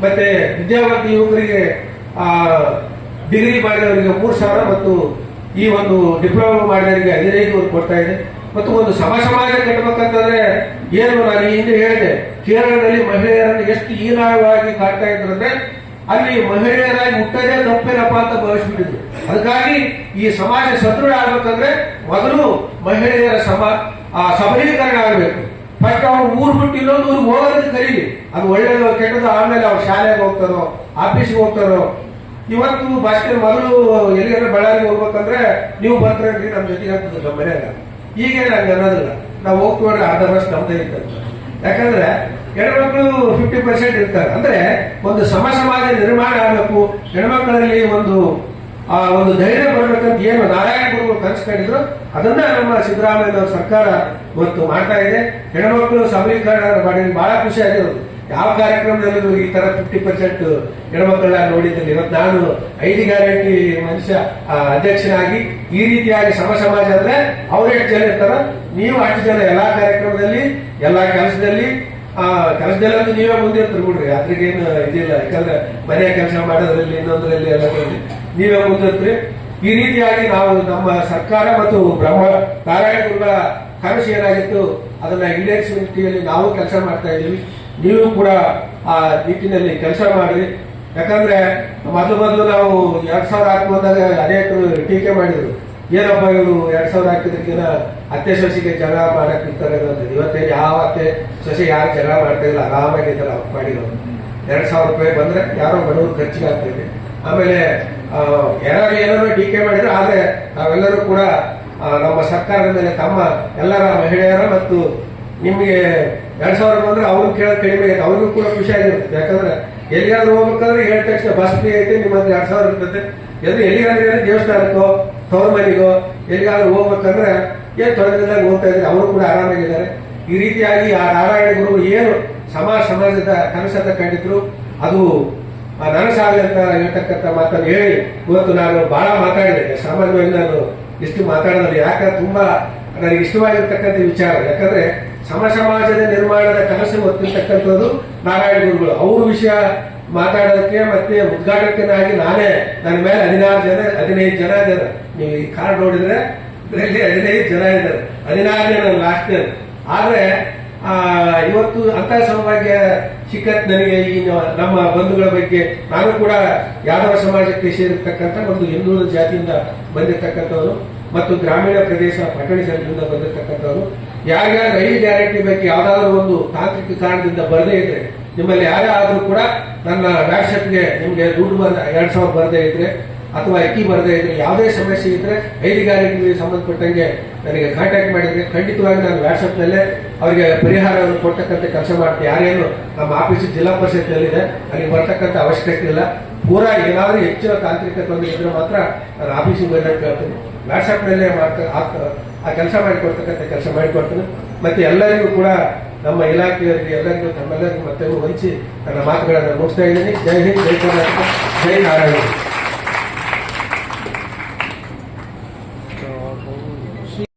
ಮತ್ತೆ ವಿದ್ಯಾವಂತ ಯುವಕರಿಗೆ ಡಿಗ್ರಿ ಮಾಡಿದವರಿಗೆ 3,000 ಮತ್ತು ಈ ಒಂದು ಡಿಪ್ಲೊಮಾ ಮಾಡಿದವರಿಗೆ 15,000 ಕೊಡ್ತಾ ಇದೆ. ಮತ್ತು ಒಂದು ಸಮಾಜ ಕಟ್ಟಬೇಕಂತಂದ್ರೆ ಏನು ನಾನು ಹಿಂದೆ ಹೇಳಿದೆ, ಕೇರಳದಲ್ಲಿ ಮಹಿಳೆಯರನ್ನು ಎಷ್ಟು ಹೀನಾಯವಾಗಿ ಕಾಡ್ತಾ ಇದ್ರಂದ್ರೆ ಅಲ್ಲಿ ಮಹಿಳೆಯರಾಗಿ ಹುಟ್ಟದೇ ತಪ್ಪೇನಪ್ಪ ಅಂತ ಭಾವಿಸ್ಬಿಟ್ಟಿದ್ರು. ಅದಕ್ಕಾಗಿ ಈ ಸಮಾಜ ಸದೃಢ ಆಗ್ಬೇಕಂದ್ರೆ ಮೊದಲು ಮಹಿಳೆಯರ ಸಬಲೀಕರಣ ಆಗಬೇಕು. ಫಸ್ಟ್ ಅವ್ರು ಊರು ಬಿಟ್ಟು ಇನ್ನೊಂದು ಊರಿಗೆ ಹೋಗೋದಕ್ಕೆ ಕರೀಲಿ, ಅದು ಒಳ್ಳೇದು ಕೆಟ್ಟದ್ದು. ಆಮೇಲೆ ಅವ್ರು ಶಾಲೆಗೆ ಹೋಗ್ತಾರೋ, ಆಫೀಸ್ಗೆ ಹೋಗ್ತಾರೋ. ಇವತ್ತು ಭಾಷೆ ಮೊದಲು ಎಲ್ಲಿಗಾರ ಬಳ್ಳಾರಿಗೆ ಹೋಗ್ಬೇಕಂದ್ರೆ ನೀವು ಬರ್ತೀರಿ ನಮ್ಮ ಜೊತೆಗೆ ಆಗ್ತದೆ ನಮ್ಮ ಮನೆಯಾಗ. ಈಗ ನಂಗೆ ಅನ್ನೋದಿಲ್ಲ, ನಾವು ಹೋಗ್ತೀವಿ ಅರ್ಧ ವರ್ಷ ನಮ್ದೇ ಇರ್ತದೆ. ಯಾಕಂದ್ರೆ ಹೆಣ್ಮಕ್ಳು 50% ಇರ್ತಾರೆ. ಅಂದ್ರೆ ಒಂದು ಸಮಾಜ ನಿರ್ಮಾಣ ಆಗಬೇಕು, ಹೆಣ್ಮಕ್ಳಲ್ಲಿ ಒಂದು ಧೈರ್ಯ ಬರ್ಬೇಕಂತ ಏನು ನಾರಾಯಣ ಗುರುಗಳು ಕನಸ್ಕೊಂಡಿದ್ರು ಅದನ್ನ ನಮ್ಮ ಸಿದ್ದರಾಮಯ್ಯ ಸರ್ಕಾರ ಇವತ್ತು ಮಾಡ್ತಾ ಇದೆ. ಹೆಣ್ಮಕ್ಳು ಸಬಲೀಕರಣ ಮಾಡಿ ಬಹಳ ಖುಷಿ ಆಗಿರೋದು. ಯಾವ ಕಾರ್ಯಕ್ರಮದಲ್ಲೂ ಈ ತರ 50% ಹೆಣ್ಮಕ್ಳನ್ನ ನೋಡಿದ್ದಲ್ಲಿ ಇವತ್ತು ನಾನು 5 ಗ್ಯಾರಂಟಿ ಮನುಷ್ಯ ಅಧ್ಯಕ್ಷನಾಗಿ ಈ ರೀತಿಯಾಗಿ ಸಮಾಜ ಅಂದ್ರೆ ಅವ್ರು 8 ಜನ ಇರ್ತಾರ, ನೀವು 8 ಜನ ಎಲ್ಲಾ ಕಾರ್ಯಕ್ರಮದಲ್ಲಿ ಎಲ್ಲಾ ಕೆಲಸದಲ್ಲಿ ನೀವೇ ಮುಂದೆ ಇರ್ತೀರಿ ಬಿಡ್ರಿ. ಅದ್ರಿಗೇನು ಇದಿಲ್ಲ, ಯಾಕಂದ್ರೆ ಮನೆಯ ಕೆಲಸ ಮಾಡೋದ್ರಲ್ಲಿ ಇನ್ನೊಂದರಲ್ಲಿ ಎಲ್ಲದರಲ್ಲಿ ನೀವೇ ಮುಂದಿರ್ತೀರಿ. ಈ ರೀತಿಯಾಗಿ ನಾವು ನಮ್ಮ ಸರ್ಕಾರ ಮತ್ತು ಬ್ರಹ್ಮ ನಾರಾಯಣ ಗುರುಗಳ ಕನಸು ಏನಾಗಿತ್ತು ಅದನ್ನ ಈಡೇರಿಸುವ ನಿಟ್ಟಿನಲ್ಲಿ ನಾವು ಕೆಲಸ ಮಾಡ್ತಾ ಇದ್ದೀವಿ. ನೀವು ಕೂಡ ಆ ನಿಟ್ಟಿನಲ್ಲಿ ಕೆಲಸ ಮಾಡಿ. ಯಾಕಂದ್ರೆ ಮೊದಲು ನಾವು 2000 ಹಾಕುವಂದಾಗ ಅನೇಕರು ಟೀಕೆ ಮಾಡಿದ್ರು, ಏನಪ್ಪ ಇವರು 2000 ಹಾಕಿದ್ರಿಗಿನ ಅತ್ತೆ ಸೊಸೆಗೆ ಜಗಳ ಮಾಡಕ್ ಇರ್ತಾರೆ ಅಂತ. ಇವತ್ತೇ ಯಾವ ಅತ್ತೆ ಸೊಸೆ ಯಾರು ಜಗಳ ಮಾಡ್ತಾ ಇಲ್ಲ, ಆರಾಮಾಗಿದ್ದಲ್ಲ ಅವ್ರು ಮಾಡಿರೋದು. 2,000 ರೂಪಾಯಿ ಬಂದ್ರೆ ಯಾರೋ ಬಡವರು ಖರ್ಚಿಗೆ ಆಗ್ತದೆ. ಆಮೇಲೆ ಯಾರು ಏನಾದ್ರು ಟೀಕೆ ಮಾಡಿದ್ರು, ಆದ್ರೆ ನಾವೆಲ್ಲರೂ ಕೂಡ ನಮ್ಮ ಸರ್ಕಾರದ ಮೇಲೆ ತಮ್ಮ ಎಲ್ಲರ ಮಹಿಳೆಯರ ಮತ್ತು ನಿಮಗೆ 2,000 ಬಂದ್ರೆ ಅವ್ರು ಕೇಳೋದು ಕಡಿಮೆ ಐತೆ, ಅವ್ರಿಗೂ ಕೂಡ ಖುಷಿ ಆಗಿರುತ್ತೆ. ಯಾಕಂದ್ರೆ ಎಲ್ಲಿಗಾದ್ರೂ ಹೋಗ್ಬೇಕಂದ್ರೆ ಹೇಳಿದ ತಕ್ಷಣ ಬಸ್ ಫ್ರೀ ಐತೆ, ನಿಮ್ಮ ಹತ್ರ 2,000 ಇರ್ತದೆ. ಎಲ್ಲಿಗಾದ್ರೂ ದೇವಸ್ಥಾನಕ್ಕೋ ತವ್ರ ಮನೆಗೋ ಎಲ್ಲಿಗಾದ್ರೂ ಹೋಗ್ಬೇಕಂದ್ರೆ ಏನ್ ತೊಂದರೆದಾಗ ಹೋಗ್ತಾ ಇದ್ರೆ ಅವರು ಕೂಡ ಆರಾಮಾಗಿದ್ದಾರೆ. ಈ ರೀತಿಯಾಗಿ ಆ ನಾರಾಯಣ ಗುರುಗಳು ಏನು ಸಮಾಜದ ಕನಸನ್ನ ಕಂಡಿದ್ರು ಅದು ನನಸಾಗಲಿ ಅಂತ ಹೇಳ್ತಕ್ಕಂಥ ಮಾತನ್ನು ಹೇಳಿ ಇವತ್ತು ನಾನು ಬಹಳ ಮಾತಾಡಿದೆ. ಸಾಮಾನ್ಯವಾಗಿ ನಾನು ಇಷ್ಟು ಮಾತಾಡೋದು ಯಾಕಂದ್ರೆ ತುಂಬಾ ನನಗೆ ಇಷ್ಟವಾಗಿರ್ತಕ್ಕಂಥ ವಿಚಾರ. ಯಾಕಂದ್ರೆ ಸಮಾಜದ ನಿರ್ಮಾಣದ ಕನಸು ಹೊತ್ತಿರ್ತಕ್ಕಂಥದ್ದು ನಾರಾಯಣ ಗುರುಗಳು. ಅವ್ರ ವಿಷಯ ಮಾತಾಡೋದಕ್ಕೆ ಮತ್ತೆ ಉದ್ಘಾಟಕನಾಗಿ ನಾನೇ ನನ್ನ ಮೇಲೆ 15 ಜನ ಇದ್ದಾರೆ. ನೀವು ಈ ಕಾರ್ಡ್ ನೋಡಿದ್ರೆ ಇದರಲ್ಲಿ 15 ಜನ ಇದ್ದಾರೆ. 16ನೇ ನಾನು ಲಾಸ್ಟ್ನೇ. ಆದ್ರೆ ಇವತ್ತು ಅಂತ ಸೌಭಾಗ್ಯ ಸಿಕ್ಕತ್ ನನಗೆ. ಈ ನಮ್ಮ ಬಂಧುಗಳ ಬಗ್ಗೆ ನಾನು ಕೂಡ ಯಾದವ ಸಮಾಜಕ್ಕೆ ಸೇರಿರ್ತಕ್ಕಂಥ ಒಂದು ಹಿಂದುಳಿದ ಜಾತಿಯಿಂದ ಬಂದಿರತಕ್ಕಂಥವನು. ಮತ್ತು ಗ್ರಾಮೀಣ ಪ್ರದೇಶ ಪಟ್ಟಣ ಜನರಿಂದ ಬಂದಿರತಕ್ಕಂಥವ್ರು ಯಾರ್ಯಾರು 5 ಗ್ಯಾರಂಟಿ ಬಗ್ಗೆ ಯಾವ್ದಾದ್ರು ಒಂದು ತಾಂತ್ರಿಕ ಕಾರಣದಿಂದ ಬರದೇ ಇದ್ರೆ, ನಿಮ್ಮಲ್ಲಿ ಯಾರೇ ಆದ್ರೂ ಕೂಡ ನನ್ನ ವಾಟ್ಸಪ್ಗೆ ನಿಮ್ಗೆ ದುಡ್ಡು 2,000 ಬರದೇ ಇದ್ರೆ ಅಥವಾ ಅಕ್ಕಿ ಬರದೇ ಇದ್ರೆ, ಯಾವುದೇ ಸಮಸ್ಯೆ ಇದ್ರೆ 5 ಗ್ಯಾರಂಟಿಗೆ ಸಂಬಂಧಪಟ್ಟಂಗೆ ನನಗೆ ಕಾಂಟ್ಯಾಕ್ಟ್ ಮಾಡಿದ್ರೆ ಖಂಡಿತವಾಗಿ ನಾನು ವಾಟ್ಸಪ್ನಲ್ಲೇ ಅವರಿಗೆ ಪರಿಹಾರವನ್ನು ಕೊಡ್ತಕ್ಕಂಥ ಕೆಲಸ ಮಾಡ್ತೀನಿ. ಯಾರೇನು ನಮ್ಮ ಆಫೀಸ್ ಜಿಲ್ಲಾ ಪರಿಷತ್ನಲ್ಲಿದೆ, ಅಲ್ಲಿ ಬರ್ತಕ್ಕಂಥ ಅವಶ್ಯಕತೆ ಇಲ್ಲ. ಪೂರಾ ಏನಾದರೂ ಹೆಚ್ಚಿನ ತಾಂತ್ರಿಕ ತೊಂದರೆ ಇದ್ರೆ ಮಾತ್ರ ನಾನು ಆಫೀಸಿಗೆ ಬರೋಕ್ಕೆ ಕೇಳ್ತೀನಿ. ವಾಟ್ಸಪ್ನಲ್ಲೇ ಆ ಕೆಲಸ ಮಾಡಿಕೊಡ್ತಕ್ಕಂಥ ಕೆಲಸ ಮಾಡಿಕೊಡ್ತೀನಿ. ಮತ್ತೆ ಎಲ್ಲರಿಗೂ ಕೂಡ ನಮ್ಮ ಇಲಾಖೆಯವರಿಗೆ ಎಲ್ಲರಿಗೂ ತಮ್ಮೆಲ್ಲರಿಗೂ ಮತ್ತೆ ವಂಚಿ ನನ್ನ ಮಾತುಗಳನ್ನು ಮುಗಿಸ್ತಾ ಇದ್ದೀನಿ. ಜೈ ಹಿಂದ್, ಜೈ ಕರ್ನಾಟಕ, ಜೈ ನಾರಾಯಣ.